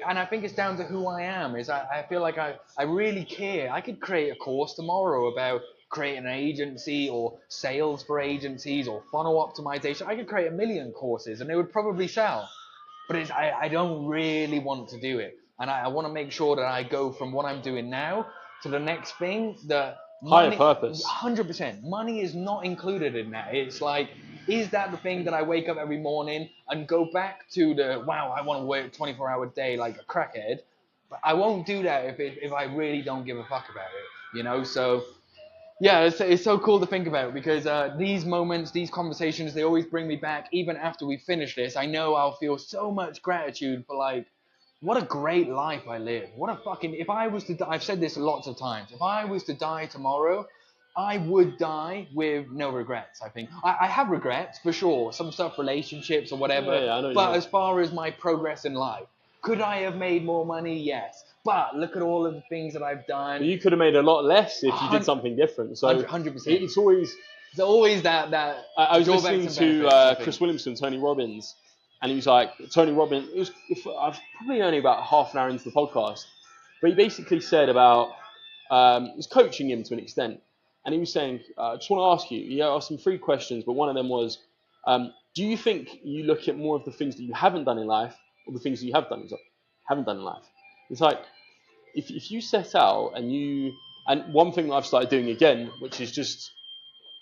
[SPEAKER 2] And I think it's down to who I am. Is I feel like I really care. I could create a course tomorrow about creating an agency or sales for agencies or funnel optimization. I could create 1,000,000 courses and they would probably sell. But I don't really want to do it. And I want to make sure that I go from what I'm doing now to the next thing. The
[SPEAKER 1] Higher
[SPEAKER 2] money,
[SPEAKER 1] purpose.
[SPEAKER 2] 100%. Money is not included in that. It's like, is that the thing that I wake up every morning and go back to the, wow, I want to work 24-hour day like a crackhead. But I won't do that if I really don't give a fuck about it, you know? So yeah, it's so cool to think about because these moments, these conversations, they always bring me back. Even after we finish this, I know I'll feel so much gratitude for like, what a great life I live. What a fucking, if I was to die, I've said this lots of times, if I was to die tomorrow, I would die with no regrets, I think. I have regrets, for sure, some stuff, relationships or whatever,
[SPEAKER 1] Yeah, I know
[SPEAKER 2] but as far as my progress in life, could I have made more money? Yes. But look at all of the things that I've done.
[SPEAKER 1] But you could have made a lot less if you did something different. So
[SPEAKER 2] 100%.
[SPEAKER 1] it's always.
[SPEAKER 2] There's always that.
[SPEAKER 1] I was
[SPEAKER 2] drawbacks
[SPEAKER 1] listening
[SPEAKER 2] and
[SPEAKER 1] to
[SPEAKER 2] benefits,
[SPEAKER 1] Chris Williamson, Tony Robbins, and he was like, Tony Robbins. I've probably only about half an hour into the podcast, but he basically said about he was coaching him to an extent, and he was saying, I just want to ask you. He asked him 3 questions, but one of them was, do you think you look at more of the things that you haven't done in life, or the things that you have done haven't done in life? It's like if you set out and you And one thing that I've started doing again, which is just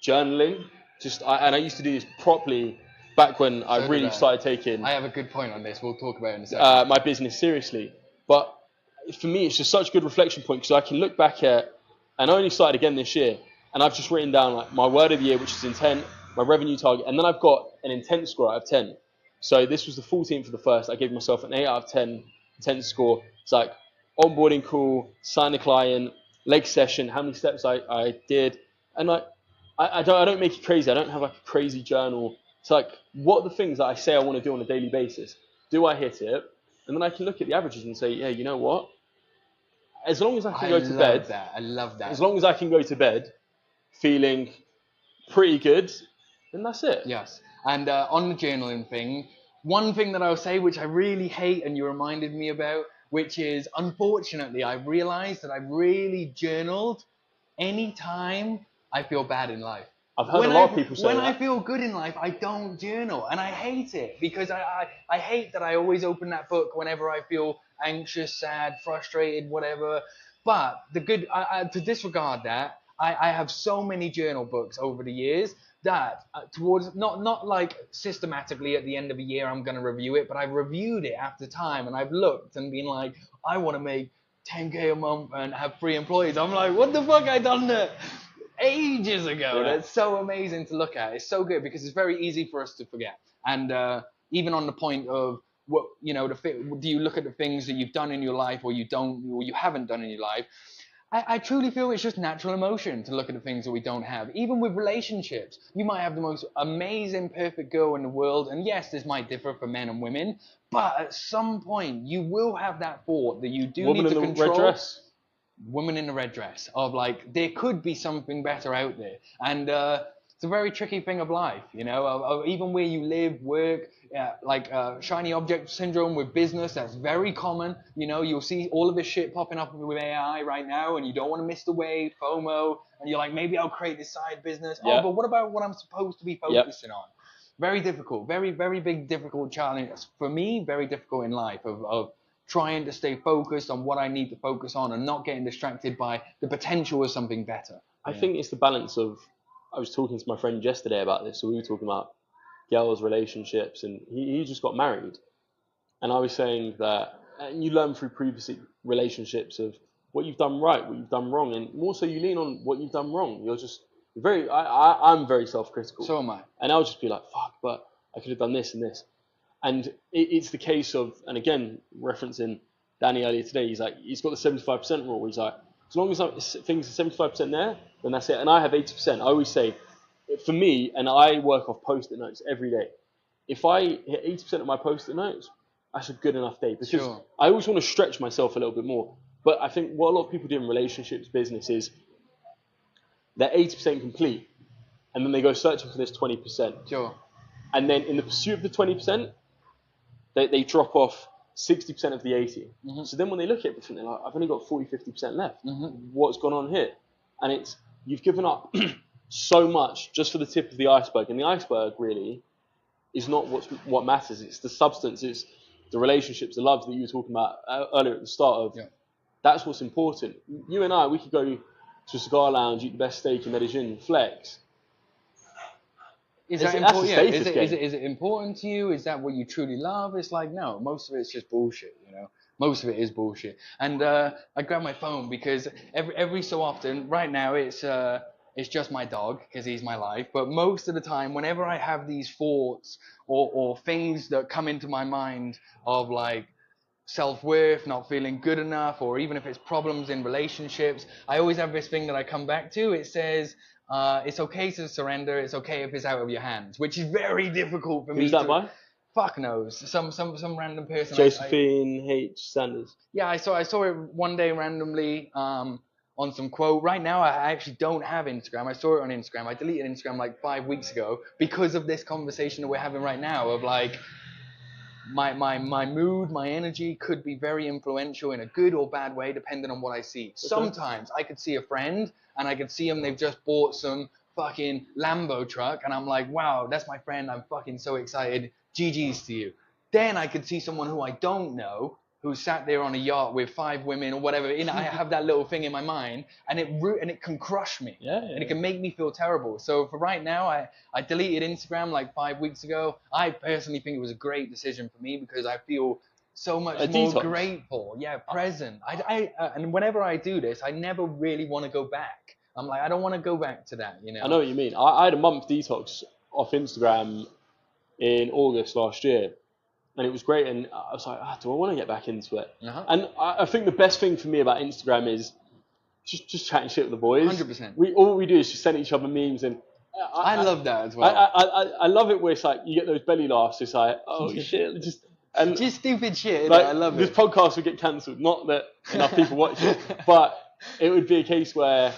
[SPEAKER 1] journaling. And I used to do this properly back when I really started taking
[SPEAKER 2] I have a good point on this. We'll talk about it in a second.
[SPEAKER 1] my business seriously. But for me, it's just such a good reflection point because I can look back at, and I only started again this year, and I've just written down like my word of the year, which is intent, my revenue target, and then I've got an intent score out of 10. So this was the 14th for the first. I gave myself an 8 out of 10 intent score. It's like onboarding call, sign a client, leg session, how many steps I did, and like I don't make it crazy. I don't have like a crazy journal. It's like, what are the things that I say I want to do on a daily basis? Do I hit it? And then I can look at the averages and say, yeah, you know what? As long as I can go to bed,
[SPEAKER 2] I love that.
[SPEAKER 1] as long as I can go to bed feeling pretty good, then that's it.
[SPEAKER 2] Yes. And on the journaling thing, one thing that I'll say, which I really hate and you reminded me about, which is, unfortunately, I realized that I really journaled anytime I feel bad in life.
[SPEAKER 1] I've heard a lot of people say
[SPEAKER 2] when
[SPEAKER 1] that.
[SPEAKER 2] I feel good in life, I don't journal, and I hate it because I hate that I always open that book whenever I feel anxious, sad, frustrated, whatever. But to disregard that, I have so many journal books over the years that towards not like systematically at the end of a year I'm going to review it, but I've reviewed it after time, and I've looked and been like, I want to make 10K a month and have 3 employees. I'm like, what the fuck I done that ages ago?
[SPEAKER 1] Yeah.
[SPEAKER 2] That's so amazing to look at. It's so good because it's very easy for us to forget. And even on the point of what, you know, do you look at the things that you've done in your life or you haven't done in your life? I truly feel it's just natural emotion to look at the things that we don't have. Even with relationships, you might have the most amazing, perfect girl in the world, and yes, this might differ for men and women, but at some point, you will have that thought that you do need to control.
[SPEAKER 1] Woman in the red dress.
[SPEAKER 2] Woman in a red dress, of like, there could be something better out there. And it's a very tricky thing of life, you know, of even where you live, work, shiny object syndrome with business. That's very common. You know, you'll see all of this shit popping up with AI right now, and you don't want to miss the wave, FOMO, and you're like, maybe I'll create this side business.
[SPEAKER 1] Yep.
[SPEAKER 2] Oh, but what about what I'm supposed to be focusing on? Very difficult, very, very big, difficult challenge. For me, very difficult in life of trying to stay focused on what I need to focus on and not getting distracted by the potential of something better.
[SPEAKER 1] I think it's the balance of, I was talking to my friend yesterday about this, so we were talking about girls' relationships, and he just got married. And I was saying that, and you learn through previous relationships of what you've done right, what you've done wrong, and more so you lean on what you've done wrong. You're just I'm very self-critical.
[SPEAKER 2] So am I.
[SPEAKER 1] And I'll just be like, fuck, but I could have done this and this. And it's the case of, and again, referencing Danny earlier today, he's got the 75% rule. He's like, as long as things are 75% there, then that's it. And I have 80%. I always say, for me, and I work off post-it notes every day. If I hit 80% of my post-it notes, that's a good enough day. Because I always want to stretch myself a little bit more. But I think what a lot of people do in relationships, business, is they're 80% complete, and then they go searching for this 20%.
[SPEAKER 2] Sure.
[SPEAKER 1] And then in the pursuit of the 20%, they drop off 60% of the 80. Mm-hmm. So then when they look at everything, they're like, I've only got 50% left. Mm-hmm. What's gone on here? And it's, you've given up so much just for the tip of the iceberg. And the iceberg really is not what matters. It's the substance. It's the relationships, the loves that you were talking about earlier at the start of. Yeah. That's what's important. You and I, we could go to a cigar lounge, eat the best steak in Medellín, flex.
[SPEAKER 2] Is that important? Yeah. Is it important to you? Is that what you truly love? It's like, no, most of it's just bullshit, you know. Most of it is bullshit. And I grab my phone because every so often, right now it's just my dog because he's my life. But most of the time, whenever I have these thoughts or things that come into my mind of like self-worth, not feeling good enough, or even if it's problems in relationships, I always have this thing that I come back to. It says, it's okay to surrender. It's okay if it's out of your hands, which is very difficult for me.
[SPEAKER 1] Who's that by?
[SPEAKER 2] Fuck knows. Some random person.
[SPEAKER 1] Josephine H. Sanders.
[SPEAKER 2] Yeah, I saw it one day randomly on some quote. Right now, I actually don't have Instagram. I saw it on Instagram. I deleted Instagram like 5 weeks ago because of this conversation that we're having right now of like, my mood, my energy could be very influential in a good or bad way, depending on what I see. Okay. Sometimes I could see a friend and I could see them, they've just bought some fucking Lambo truck, and I'm like, wow, that's my friend, I'm fucking so excited, GG's to you. Then I could see someone who I don't know, who sat there on a yacht with 5 women or whatever. I have that little thing in my mind, and it can crush me, and it can make me feel terrible. So for right now, I deleted Instagram like 5 weeks ago. I personally think it was a great decision for me because I feel so much more
[SPEAKER 1] detox.
[SPEAKER 2] grateful, present. And whenever I do this, I never really want to go back. I'm like, I don't want to go back to that,
[SPEAKER 1] I know what you mean. I had a month detox off Instagram in August last year, and it was great. And I was like, do I want to get back into it? And I think the best thing for me about Instagram is just chatting shit with the boys.
[SPEAKER 2] 100%.
[SPEAKER 1] All we do is just send each other memes, and
[SPEAKER 2] I love that as well.
[SPEAKER 1] I love it where it's like you get those belly laughs. It's like, oh shit, just
[SPEAKER 2] stupid shit.
[SPEAKER 1] Like,
[SPEAKER 2] I love
[SPEAKER 1] this
[SPEAKER 2] it.
[SPEAKER 1] This podcast would get cancelled. Not that enough people watch it, but it would be a case where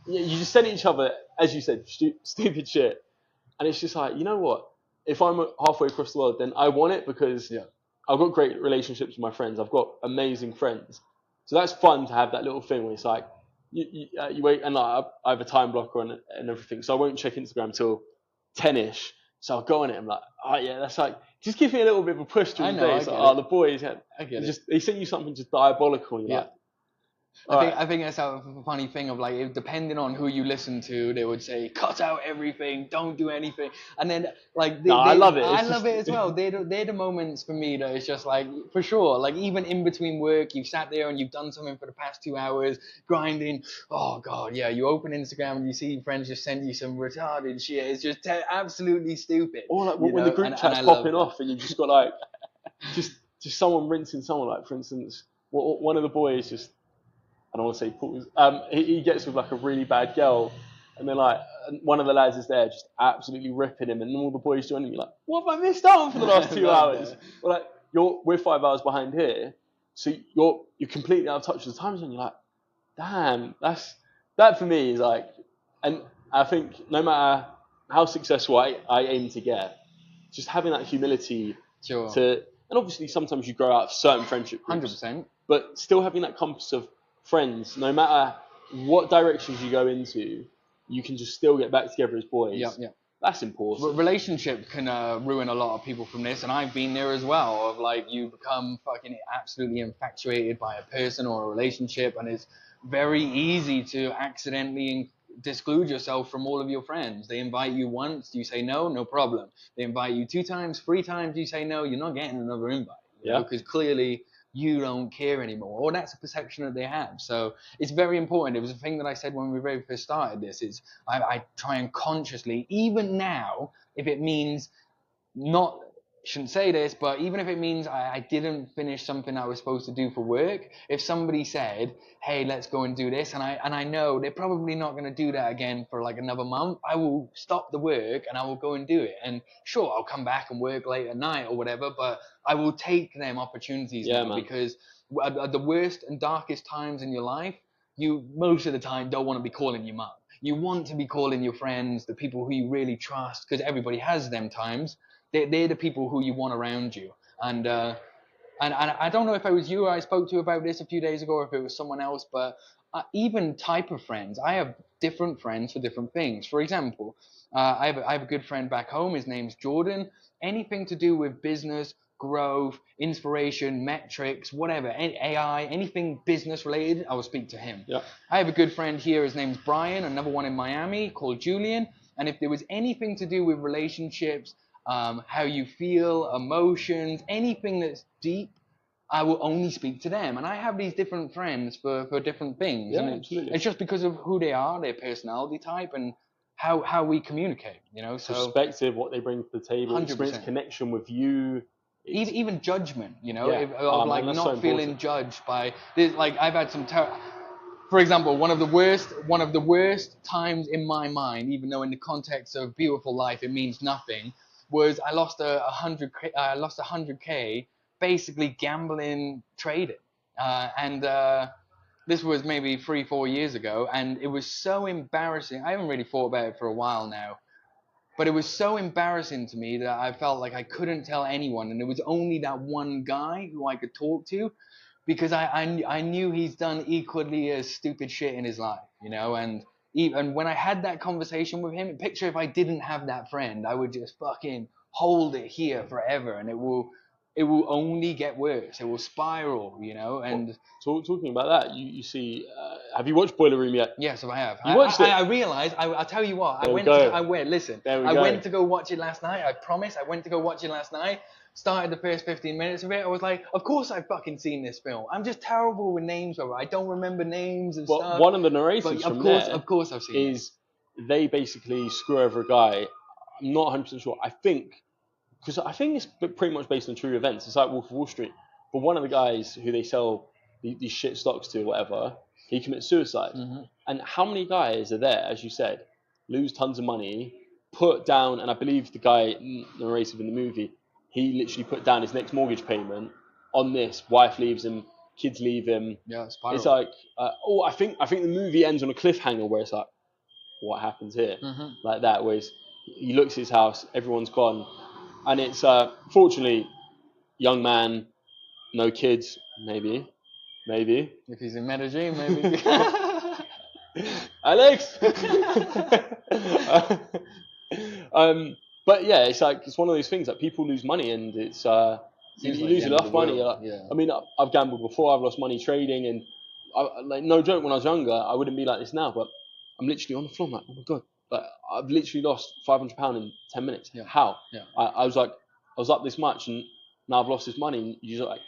[SPEAKER 1] you just send each other, as you said, stupid shit, and it's just like, you know what? If I'm halfway across the world, then I want it because I've got great relationships with my friends. I've got amazing friends, so that's fun to have that little thing where it's like you wait, and like, I have a time blocker and everything, so I won't check Instagram till 10ish. So I'll go on it. I'm like, oh yeah, that's like, just give me a little bit of a push during the day. It's like, the boys, they send you something just diabolical. And you're like,
[SPEAKER 2] I think that's a funny thing of like, depending on who you listen to, they would say, cut out everything, don't do anything. And then like,
[SPEAKER 1] I love it.
[SPEAKER 2] I love it as well. They're the moments for me that it's just like, for sure, like even in between work, you've sat there and you've done something for the past 2 hours, grinding. Oh God, yeah. You open Instagram and you see friends just send you some retarded shit. It's just absolutely stupid.
[SPEAKER 1] Or like when the group chat's popping off and you've just got like, just someone rinsing someone. Like for instance, one of the boys just, I don't want to say Paul. He gets with like a really bad girl, and then like one of the lads is there just absolutely ripping him, and all the boys join him. You're like, what have I missed out on for the last 2 hours? Well, like we're 5 hours behind here, so you're completely out of touch with the time zone. You're like, damn, that for me is like, and I think no matter how successful I aim to get, just having that humility to, and obviously sometimes you grow out of certain friendship groups,
[SPEAKER 2] 100%,
[SPEAKER 1] but still having that compass of friends, no matter what directions you go into, you can just still get back together as boys. That's important.
[SPEAKER 2] Relationship can ruin a lot of people from this, and I've been there as well. Of like, you become fucking absolutely infatuated by a person or a relationship, and it's very easy to accidentally disclude yourself from all of your friends. They invite you once, you say no problem. They invite you 2 times, 3 times, you say no. You're not getting another invite, because clearly you don't care anymore, or that's a perception that they have. So it's very important. It was a thing that I said when we very first started this, is I try and consciously, even now, if it means not, shouldn't say this, but even if it means I didn't finish something I was supposed to do for work, if somebody said, hey, let's go and do this, and I know they're probably not going to do that again for like another month, I will stop the work and I will go and do it. And sure, I'll come back and work late at night or whatever, but I will take them opportunities now, because at the worst and darkest times in your life, you most of the time don't want to be calling your mum. You want to be calling your friends, the people who you really trust, because everybody has them times. They're the people who you want around you. And I don't know if it was you I spoke to about this a few days ago, or if it was someone else, but even type of friends. I have different friends for different things. For example, I have a good friend back home. His name's Jordan. Anything to do with business, growth, inspiration, metrics, whatever, AI, anything business related, I will speak to him. I have a good friend here. His name's Brian, another one in Miami called Julian. And if there was anything to do with relationships, how you feel, emotions, anything that's deep, I will only speak to them. And I have these different friends for different things.
[SPEAKER 1] Yeah,
[SPEAKER 2] and
[SPEAKER 1] absolutely.
[SPEAKER 2] It's just because of who they are, their personality type, and how we communicate, So
[SPEAKER 1] perspective, what they bring to the table,
[SPEAKER 2] 100%.
[SPEAKER 1] experience connection with you.
[SPEAKER 2] Even judgment,
[SPEAKER 1] like
[SPEAKER 2] not
[SPEAKER 1] so
[SPEAKER 2] feeling judged by this. Like I've had some for example, one of the worst times in my mind, even though in the context of beautiful life it means nothing, was I lost 100K basically gambling trading, and this was maybe 3-4 years ago, and it was so embarrassing. I haven't really thought about it for a while now, but it was so embarrassing to me that I felt like I couldn't tell anyone, and it was only that one guy who I could talk to, because I knew he's done equally as stupid shit in his life, and even when I had that conversation with him, picture if I didn't have that friend, I would just fucking hold it here forever, and it will only get worse. It will spiral, you know. And
[SPEAKER 1] talking about that, you see, have you watched Boiler Room yet?
[SPEAKER 2] yes, I have.
[SPEAKER 1] You watched it?
[SPEAKER 2] I realized. I'll tell you what.
[SPEAKER 1] There we go.
[SPEAKER 2] Listen.
[SPEAKER 1] There we
[SPEAKER 2] I
[SPEAKER 1] go.
[SPEAKER 2] went to go watch it last night. I promise. I went to go watch it last night. Started the first 15 minutes of it. I was like, of course I've fucking seen this film. I'm just terrible with names, bro. I don't remember names and stuff.
[SPEAKER 1] One of the narrators
[SPEAKER 2] But
[SPEAKER 1] from there,
[SPEAKER 2] of course I've seen
[SPEAKER 1] is they basically screw over a guy. I'm not 100% sure. I think it's pretty much based on true events. It's like Wolf of Wall Street. But one of the guys who they sell these shit stocks to, or whatever, he commits suicide.
[SPEAKER 2] Mm-hmm.
[SPEAKER 1] And how many guys are there, as you said, lose tons of money, put down, and I believe the guy narrated in the movie, he literally put down his next mortgage payment on this. Wife leaves him, kids leave him.
[SPEAKER 2] Yeah, spiral.
[SPEAKER 1] It's like, I think the movie ends on a cliffhanger where it's like, what happens here?
[SPEAKER 2] Mm-hmm.
[SPEAKER 1] Like that, where he looks at his house, everyone's gone. And it's, fortunately, young man, no kids, maybe.
[SPEAKER 2] If he's in Medellín, maybe.
[SPEAKER 1] Alex! But yeah, it's like, it's one of those things that people lose money, and it's, you lose enough money. Like,
[SPEAKER 2] yeah.
[SPEAKER 1] I mean, I've gambled before, I've lost money trading, and like, no joke, when I was younger, I wouldn't be like this now, but I'm literally on the floor, I'm like, oh my God. Like, I've literally lost £500 in 10 minutes.
[SPEAKER 2] Yeah.
[SPEAKER 1] How?
[SPEAKER 2] Yeah.
[SPEAKER 1] I was up this much, and now I've lost this money. And you're like,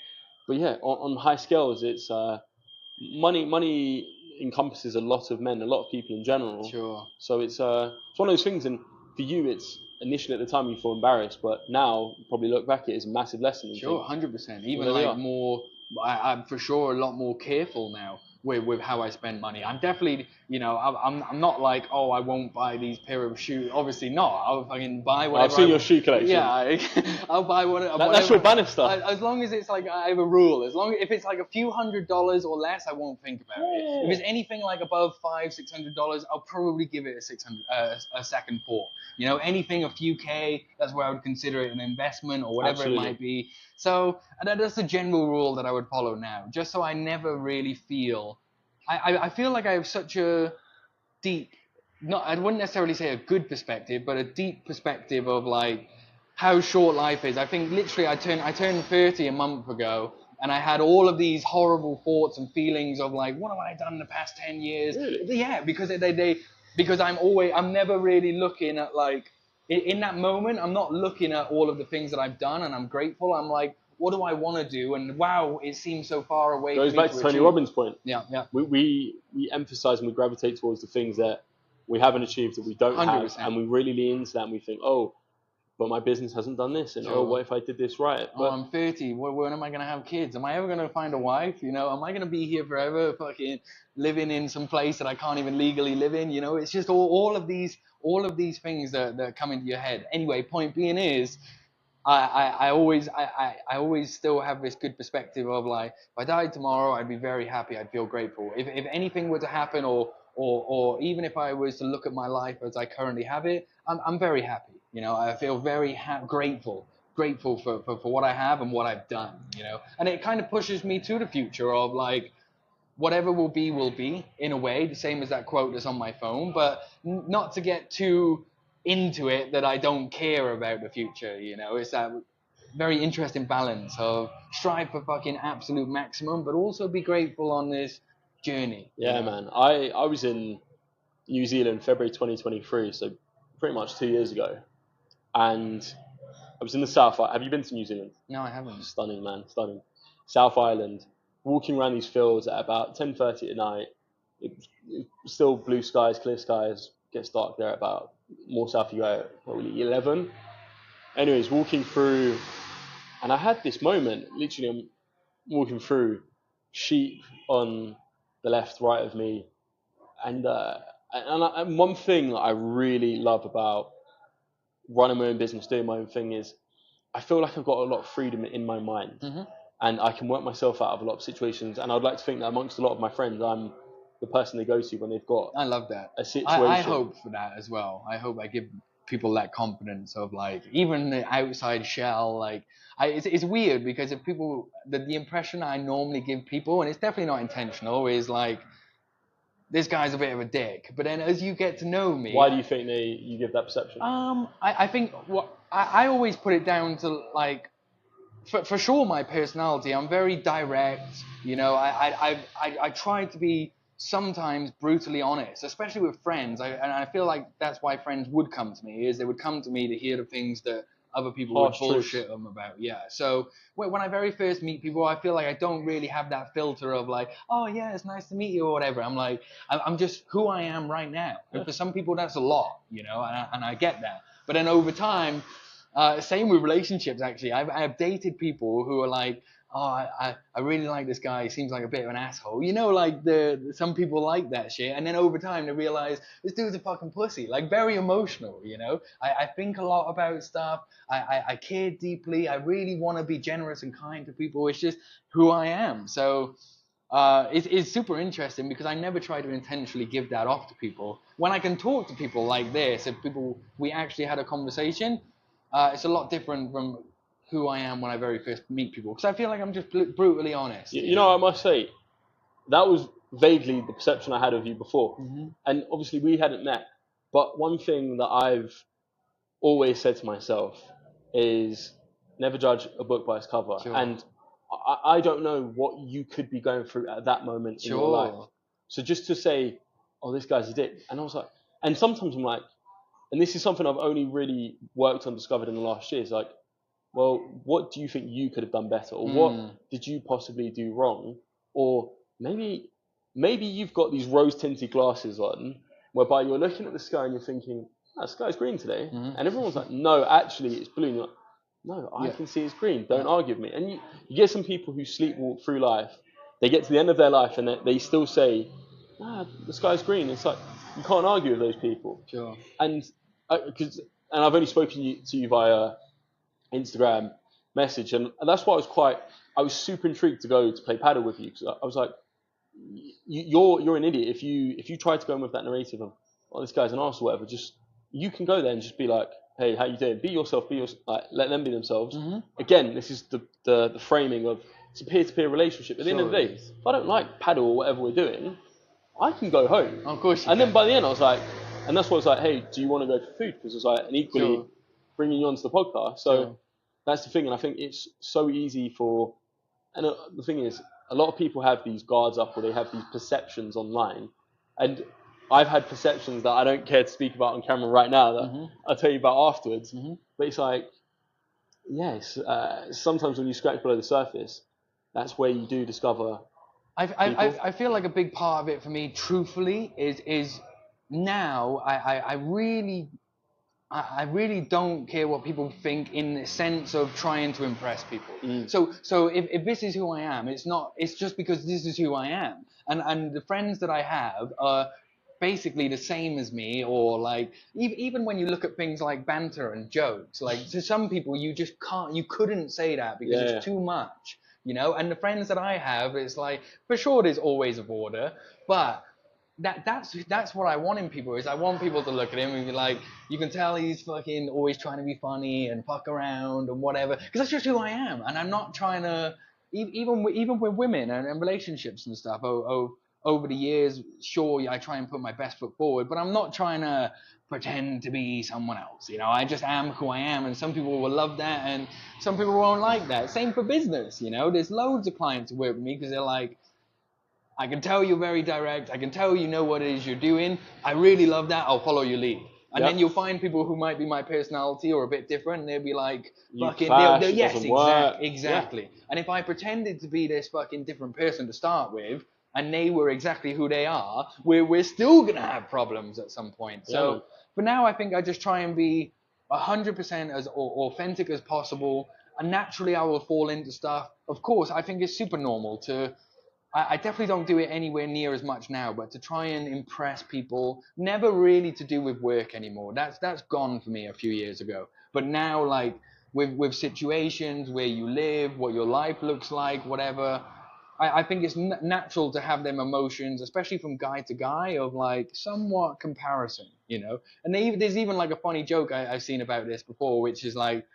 [SPEAKER 1] but yeah, on high scales, it's money encompasses a lot of men, a lot of people in general.
[SPEAKER 2] Sure.
[SPEAKER 1] So it's one of those things, and for you, it's initially at the time you feel embarrassed, but now you probably look back at it as a massive lesson.
[SPEAKER 2] Sure, 100%. Even
[SPEAKER 1] Well,
[SPEAKER 2] like more, I'm for sure a lot more careful now with how I spend money. I'm definitely, you know, I'm not like, oh, I won't buy these pair of shoes. Obviously not. I'll fucking buy whatever.
[SPEAKER 1] I've seen your shoe collection.
[SPEAKER 2] Yeah, I'll buy whatever.
[SPEAKER 1] That's your banner stuff.
[SPEAKER 2] As long as it's like, I have a rule. If it's like a few $100s or less, I won't think about it. If it's anything like above $500-600, I'll probably give it a second thought. You know, anything a few K, that's where I would consider it an investment or whatever Absolutely. It might be. So that's the general rule that I would follow now, just so I never really feel. I feel like I have such a deep, I wouldn't necessarily say a good perspective, but a deep perspective of like how short life is. I think literally I turned 30 a month ago, and I had all of these horrible thoughts and feelings of like, what have I done in the past 10 years?
[SPEAKER 1] Really?
[SPEAKER 2] Yeah, because I'm never really looking at like, in that moment, I'm not looking at all of the things that I've done and I'm grateful. I'm like, what do I want to do? And wow, it seems so far away.
[SPEAKER 1] Goes back to Tony Robbins' point.
[SPEAKER 2] Yeah.
[SPEAKER 1] We emphasize and we gravitate towards the things that we haven't achieved, that we don't
[SPEAKER 2] 100%.
[SPEAKER 1] have, and we really lean into that, and we think, oh, but my business hasn't done this, and oh, what if I did this right? But,
[SPEAKER 2] I'm 30. When am I going to have kids? Am I ever going to find a wife? You know, am I going to be here forever, fucking living in some place that I can't even legally live in? You know, it's just all of these things that come into your head. Anyway, point being is, I always still have this good perspective of like, if I died tomorrow, I'd be very happy. I'd feel grateful. If anything were to happen, or even if I was to look at my life as I currently have it, I'm very happy. You know, I feel very grateful for what I have and what I've done. You know, and it kind of pushes me to the future of like, whatever will be in a way, the same as that quote that's on my phone, but not to get too into it that I don't care about the future. You know, it's that very interesting balance of strive for fucking absolute maximum, but also be grateful on this journey.
[SPEAKER 1] Yeah, you know? Man. I was in New Zealand February 2023, so pretty much 2 years ago, and I was in the South. Have you been to New Zealand?
[SPEAKER 2] No, I haven't.
[SPEAKER 1] Stunning, man, stunning. South Island. Walking around these fields at about 10:30 at night. It's still blue skies, clear skies. Gets dark there at about, more south you go, probably 11. Anyways, walking through, and I had this moment. Literally, I'm walking through, sheep on the left, right of me, and one thing that I really love about running my own business, doing my own thing, is I feel like I've got a lot of freedom in my mind.
[SPEAKER 2] Mm-hmm.
[SPEAKER 1] And I can work myself out of a lot of situations. And I'd like to think that amongst a lot of my friends, I'm the person they go to when they've got
[SPEAKER 2] I love that.
[SPEAKER 1] A situation.
[SPEAKER 2] I hope for that as well. I hope I give people that confidence of like, even the outside shell, like, it's weird because if people, the impression I normally give people, and it's definitely not intentional, is like, this guy's a bit of a dick. But then as you get to know me...
[SPEAKER 1] Why do you think you give that perception?
[SPEAKER 2] I think I always put it down to like, for sure, my personality, I'm very direct. I try to be sometimes brutally honest, especially with friends. And I feel like that's why friends would come to me, is they would come to me to hear the things that other people would
[SPEAKER 1] Harsh truths.
[SPEAKER 2] bullshit them about. Yeah. So when I very first meet people, I feel like I don't really have that filter of like, oh yeah, it's nice to meet you or whatever. I'm like, I'm just who I am right now. And for some people, that's a lot, and I get that. But then over time, same with relationships, actually. I've dated people who are like, oh, I really like this guy. He seems like a bit of an asshole. Like some people like that shit. And then over time they realize this dude's a fucking pussy. Like very emotional. I think a lot about stuff. I care deeply. I really want to be generous and kind to people. It's just who I am. So it's super interesting because I never try to intentionally give that off to people. When I can talk to people like this, if we actually had a conversation, it's a lot different from who I am when I very first meet people, because I feel like I'm just brutally honest.
[SPEAKER 1] You know, I must say, that was vaguely the perception I had of you before.
[SPEAKER 2] Mm-hmm.
[SPEAKER 1] And obviously we hadn't met. But one thing that I've always said to myself is never judge a book by its cover.
[SPEAKER 2] Sure.
[SPEAKER 1] And I don't know what you could be going through at that moment in your life.
[SPEAKER 2] Sure.
[SPEAKER 1] So just to say, oh, this guy's a dick. And I was like, and sometimes I'm like, and this is something I've only really worked on, discovered in the last year. It's like, well, what do you think you could have done better? Or what did you possibly do wrong? Or maybe you've got these rose-tinted glasses on, whereby you're looking at the sky and you're thinking, the sky's green today.
[SPEAKER 2] Mm-hmm.
[SPEAKER 1] And everyone's like, no, actually it's blue. And you're like, no, I
[SPEAKER 2] Yeah.
[SPEAKER 1] can see it's green. Don't argue with me. And you get some people who sleepwalk through life. They get to the end of their life and they still say, the sky's green. It's like, you can't argue with those people.
[SPEAKER 2] Sure.
[SPEAKER 1] And and I've only spoken to you via Instagram message, and that's why I was super intrigued to go to play paddle with you, because I was like, you're an idiot if you try to go in with that narrative of, oh, this guy's an arse or whatever. Just, you can go there and just be like, hey, how you doing? Be yourself. Like, let them be themselves.
[SPEAKER 2] Mm-hmm.
[SPEAKER 1] Again, this is the framing of, it's a peer-to-peer relationship. At the end of the day, if I don't like paddle or whatever we're doing, I can go home.
[SPEAKER 2] Of course you
[SPEAKER 1] And
[SPEAKER 2] can.
[SPEAKER 1] then by the end, I was like, and that's why I was like, hey, do you want to go for food? Because it was like, and equally bringing you onto the podcast. So that's the thing, and I think it's so easy for, and the thing is, a lot of people have these guards up, or they have these perceptions online, and I've had perceptions that I don't care to speak about on camera right now that I'll tell you about afterwards. But it's like, yes, sometimes when you scratch below the surface, that's where you do discover.
[SPEAKER 2] I feel like a big part of it for me, truthfully, is now I really don't care what people think in the sense of trying to impress people. So if this is who I am, it's just because this is who I am. And the friends that I have are basically the same as me, or like, even when you look at things like banter and jokes, like to some people you couldn't say that because it's too much. And the friends that I have, it's like, for sure there's always a border, but that's what I want in people. Is I want people to look at him and be like, you can tell he's fucking always trying to be funny and fuck around and whatever, because that's just who I am. And I'm not trying to, even with women and relationships and stuff. Over the years, sure, I try and put my best foot forward, but I'm not trying to pretend to be someone else. I just am who I am, and some people will love that, and some people won't like that. Same for business. There's loads of clients who work with me because they're like, I can tell you're very direct. I can tell you know what it is you're doing. I really love that. I'll follow your lead. And then you'll find people who might be my personality or a bit different, and they'll be like, fucking, yes, exactly. Yeah. And if I pretended to be this fucking different person to start with, and they were exactly who they are, we're still gonna have problems at some point. So for now, I think I just try and be 100% as authentic as possible, and naturally I will fall into stuff. Of course, I think it's super normal to. I definitely don't do it anywhere near as much now, but to try and impress people, never really to do with work anymore. That's gone for me a few years ago. But now, like with situations where you live, what your life looks like, whatever, I think it's natural to have them emotions, especially from guy to guy, of like somewhat comparison. And there's even like a funny joke I've seen about this before, which is like,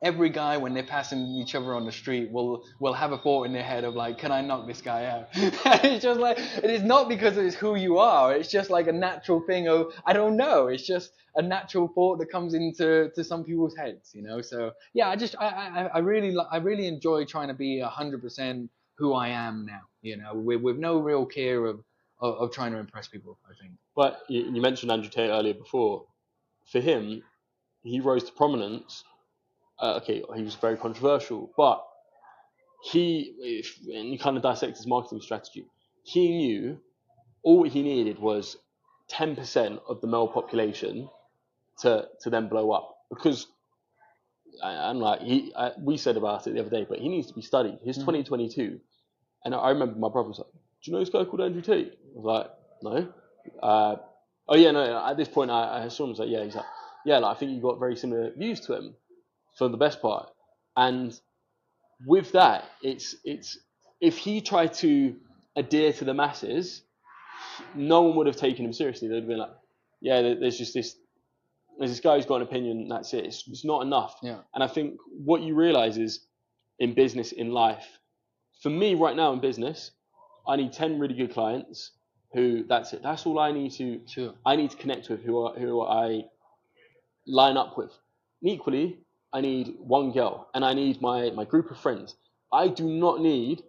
[SPEAKER 2] every guy, when they're passing each other on the street, will have a thought in their head of like, can I knock this guy out? It's just like, it is not because it's who you are. It's just like a natural thing of, I don't know. It's just a natural thought that comes into some people's heads, you know? So yeah, I really enjoy trying to be 100% who I am now, you know, with no real care of trying to impress people, I think.
[SPEAKER 1] But you mentioned Andrew Tate earlier before. For him, he rose to prominence. Okay, he was very controversial, but and you kind of dissect his marketing strategy. He knew all he needed was 10% of the male population to then blow up. Because, and like we said about it the other day, but he needs to be studied. He's 2022, and I remember my brother was like, "Do you know this guy called Andrew Tate?" I was like, "No." Oh yeah, no. At this point, I saw him. I was like, "Yeah." He's like, "Yeah, like, I think you got very similar views to him, for the best part." And with that, it's if he tried to adhere to the masses, no one would have taken him seriously. They'd have been like, "Yeah, there's this guy who's got an opinion. That's it. It's not enough."
[SPEAKER 2] Yeah.
[SPEAKER 1] And I think what you realize is in business, in life, for me right now in business, I need 10 really good clients who that's it. That's all I need to.
[SPEAKER 2] Sure.
[SPEAKER 1] I need to connect with who I line up with. And equally, I need one girl, and I need my group of friends. I do not need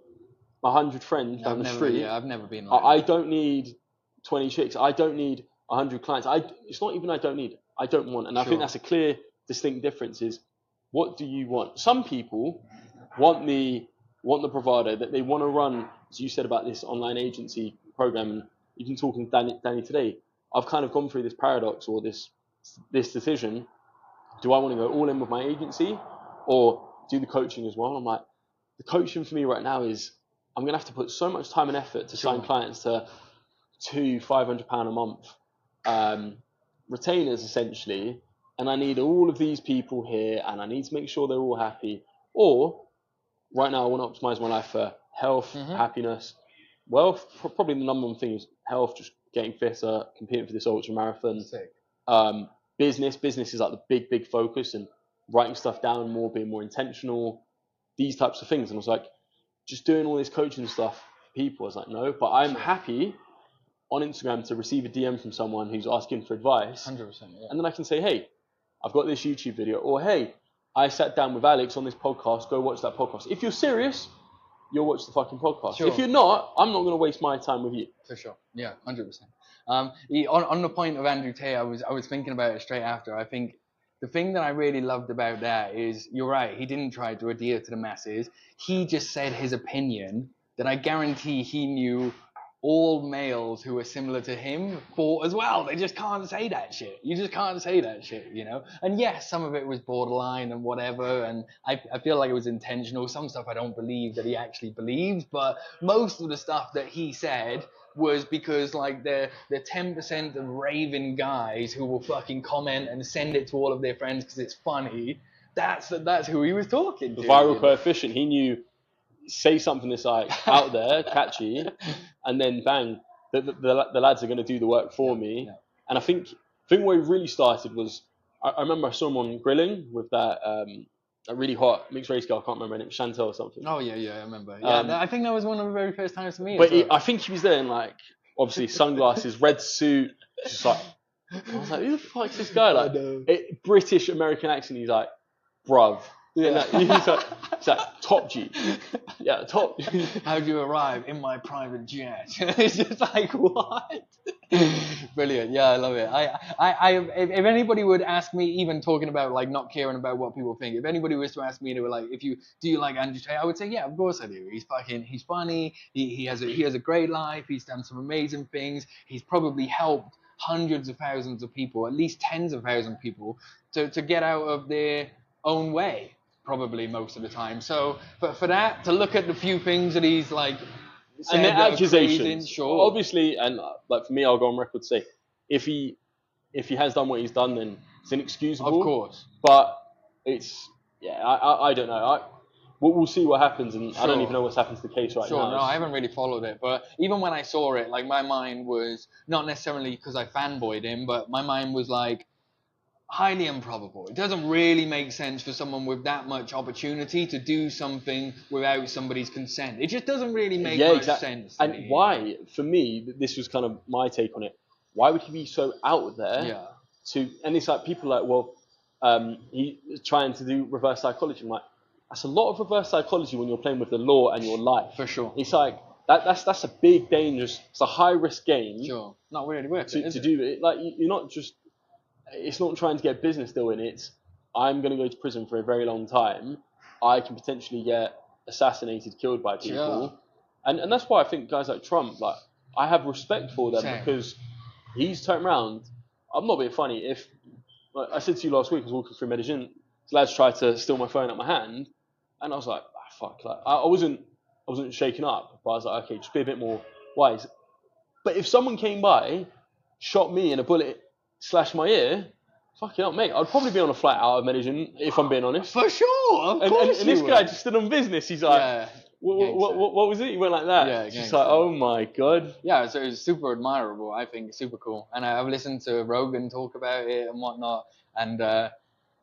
[SPEAKER 1] 100 friends down the street.
[SPEAKER 2] Yeah, I've never been like
[SPEAKER 1] I don't need 20 chicks. I don't need 100 clients. It's not even I don't need. I don't want. And I think that's a clear, distinct difference. Is what do you want? Some people want the bravado, that they want to run. As you said about this online agency program, even talking to Danny today, I've kind of gone through this paradox or this decision. Do I want to go all in with my agency or do the coaching as well? I'm like, the coaching for me right now is I'm going to have to put so much time and effort to sign clients to £500 a month retainers essentially, and I need all of these people here, and I need to make sure they're all happy. Or right now I want to optimize my life for health, happiness, wealth. Probably the number one thing is health, just getting fitter, competing for this ultra marathon. Business is like the big focus, and writing stuff down more, being more intentional, these types of things. And I was like, just doing all this coaching stuff for people. I was like, no, but I'm happy on Instagram to receive a DM from someone who's asking for advice.
[SPEAKER 2] 100%. Yeah.
[SPEAKER 1] And then I can say, hey, I've got this YouTube video, or hey, I sat down with Alex on this podcast, go watch that podcast. If you're serious, you'll watch the fucking podcast. Sure. If you're not, I'm not going to waste my time with you.
[SPEAKER 2] For sure. Yeah, 100%. On the point of Andrew Tate, I was thinking about it straight after. I think the thing that I really loved about that is, you're right, he didn't try to adhere to the masses. He just said his opinion that I guarantee he knew all males who are similar to him thought as well. They just can't say that shit. You just can't say that shit, you know? And yes, some of it was borderline and whatever, and I feel like it was intentional. Some stuff I don't believe that he actually believed, but most of the stuff that he said was because like the 10% of raving guys who will fucking comment and send it to all of their friends because it's funny, that's who he was talking to.
[SPEAKER 1] The viral coefficient, he knew, say something that's like out there, catchy, and then bang, the lads are going to do the work for me. Yeah. And I think where it really started was, I remember I saw him on Grilling with that a really hot mixed race girl, I can't remember her name, Chantel or something.
[SPEAKER 2] Oh yeah, I remember. Yeah, I think that was one of the very first times for me.
[SPEAKER 1] But I think he was there in like, obviously sunglasses, red suit, just like, I was like, who the fuck's this guy? Like, British American accent, he's like, bruv. Yeah, he's like top G. Yeah, top.
[SPEAKER 2] How do you arrive in my private jet? It's just like, what? Brilliant. Yeah, I love it. If anybody would ask me, even talking about like not caring about what people think, if anybody was to ask me, they were like, do you like Andrew Tate? I would say, yeah, of course I do. He's funny. He has a great life. He's done some amazing things. He's probably helped hundreds of thousands of people, at least tens of thousands of people, to get out of their own way. Probably most of the time. So, but for that, to look at the few things that he's like,
[SPEAKER 1] and the accusations,
[SPEAKER 2] sure.
[SPEAKER 1] Obviously, and like for me, I'll go on record to say, if he has done what he's done, then it's inexcusable.
[SPEAKER 2] Of course.
[SPEAKER 1] But it's I don't know. We'll see what happens, and I don't even know what's happened to the case right now.
[SPEAKER 2] No, I haven't really followed it. But even when I saw it, like my mind was not necessarily because I fanboyed him, but my mind was like, highly improbable. It doesn't really make sense for someone with that much opportunity to do something without somebody's consent. It just doesn't really make much sense to
[SPEAKER 1] and
[SPEAKER 2] me.
[SPEAKER 1] why, for me, this was kind of my take on it. Why would he be so out there?
[SPEAKER 2] Yeah.
[SPEAKER 1] And it's like people are like, well, he's trying to do reverse psychology. I'm like, that's a lot of reverse psychology when you're playing with the law and your life.
[SPEAKER 2] For sure.
[SPEAKER 1] It's like that's a big dangerous. It's a high risk game.
[SPEAKER 2] Sure. Not really worth it.
[SPEAKER 1] To do it. Like you're not just. It's not trying to get a business deal in. It's I'm going to go to prison for a very long time. I can potentially get assassinated, killed by people.
[SPEAKER 2] Sure.
[SPEAKER 1] And that's why I think guys like Trump, like I have respect for them.
[SPEAKER 2] Same.
[SPEAKER 1] Because he's turned around. I'm not being funny. If like I said to you last week, I was walking through Medellín, lads tried to steal my phone out of my hand, and I was like, fuck. Like I wasn't shaken up, but I was like, okay, just be a bit more wise. But if someone came by, shot me and a bullet slashed my ear, fuck it up, mate. I'd probably be on a flight out of Medellín, if I'm being honest.
[SPEAKER 2] For sure, of course.
[SPEAKER 1] And this guy just stood on business. He's like,
[SPEAKER 2] yeah.
[SPEAKER 1] What was it? He went like that.
[SPEAKER 2] Yeah,
[SPEAKER 1] it's just like, oh my god.
[SPEAKER 2] Yeah, so it's super admirable. I think it's super cool. And I've listened to Rogan talk about it and whatnot. And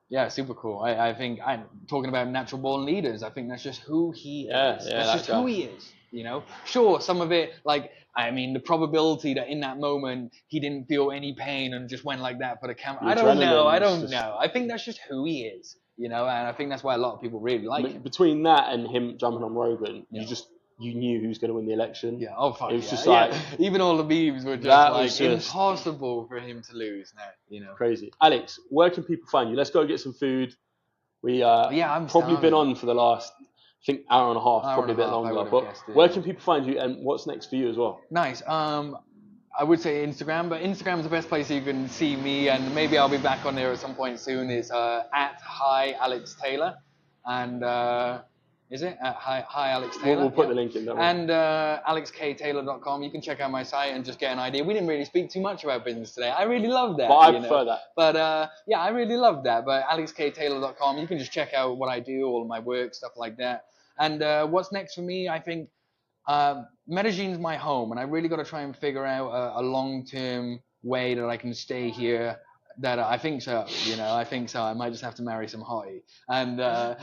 [SPEAKER 2] yeah, super cool. I think I'm talking about natural born leaders. I think that's just who he is. That's just who he is. You know, sure, some of it, like, I mean, the probability that in that moment he didn't feel any pain and just went like that for the camera. I don't know. I think that's just who he is. You know, and I think that's why a lot of people really like him.
[SPEAKER 1] Between that and him jumping on Rogan, you knew who was going to win the election.
[SPEAKER 2] Yeah, oh fuck.
[SPEAKER 1] It was just like
[SPEAKER 2] even all the memes were just impossible for him to lose now. You know,
[SPEAKER 1] crazy. Alex, where can people find you? Let's go get some food. We
[SPEAKER 2] I'm
[SPEAKER 1] probably been on for the last, I think, hour and a half, probably a bit longer. But where can people find you, and what's next for you as well?
[SPEAKER 2] Nice. I would say Instagram, but Instagram is the best place you can see me, and maybe I'll be back on there at some point soon. It's at Hi Alex Taylor, and is it at Hi Alex Taylor?
[SPEAKER 1] We'll put the link in there.
[SPEAKER 2] And alexktaylor.com. You can check out my site and just get an idea. We didn't really speak too much about business today. I really love that.
[SPEAKER 1] But I prefer that.
[SPEAKER 2] But yeah, I really love that. But alexktaylor.com. You can just check out what I do, all of my work, stuff like that. And what's next for me? I think. Medellin's my home, and I really got to try and figure out a long-term way that I can stay here. That I think so, you know. I think so. I might just have to marry some hottie. And the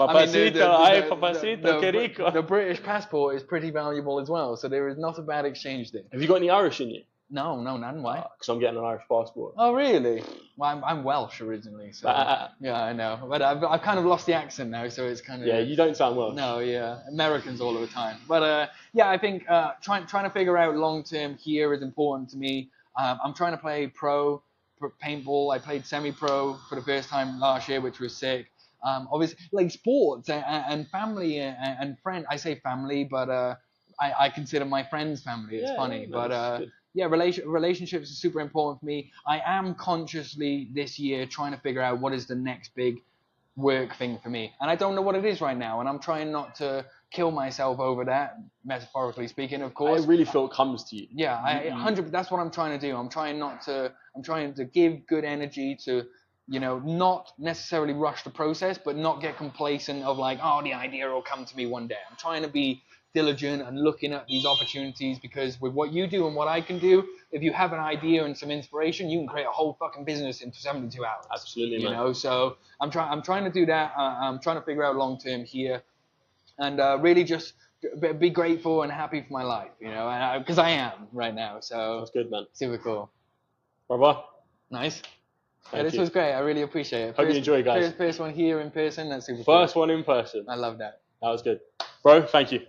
[SPEAKER 2] British passport is pretty valuable as well, so there is not a bad exchange there.
[SPEAKER 1] Have you got any Irish in you?
[SPEAKER 2] No, none. Why?
[SPEAKER 1] Because I'm getting an Irish passport.
[SPEAKER 2] Oh, really? Well, I'm Welsh originally, so yeah, I know. But I've kind of lost the accent now, so it's kind of
[SPEAKER 1] you don't sound Welsh.
[SPEAKER 2] No, yeah, Americans all of the time. But yeah, I think trying to figure out long term here is important to me. I'm trying to play pro paintball. I played semi-pro for the first time last year, which was sick. Obviously, like sports and family and friends. I say family, but I consider my friends family. It's funny, but. Yeah, relationships are super important for me. I am consciously this year trying to figure out what is the next big work thing for me. And I don't know what it is right now. And I'm trying not to kill myself over that, metaphorically speaking, of course.
[SPEAKER 1] I really feel it comes to you.
[SPEAKER 2] Yeah, 100%. That's what I'm trying to do. I'm trying to give good energy to, you know, not necessarily rush the process, but not get complacent of like, oh, the idea will come to me one day. I'm trying to be diligent and looking at these opportunities, because with what you do and what I can do, if you have an idea and some inspiration, you can create a whole fucking business in 72 hours.
[SPEAKER 1] Absolutely,
[SPEAKER 2] you know. So I'm trying to do that. I'm trying to figure out long term here, and really just be grateful and happy for my life, you know, because I am right now. So
[SPEAKER 1] that's good, man.
[SPEAKER 2] Super cool.
[SPEAKER 1] Brother.
[SPEAKER 2] Nice. Yeah, this was great. I really appreciate it.
[SPEAKER 1] Hope you enjoy, guys.
[SPEAKER 2] First one here in person. That's super cool.
[SPEAKER 1] First one in person.
[SPEAKER 2] I love that.
[SPEAKER 1] That was good. Bro, thank you.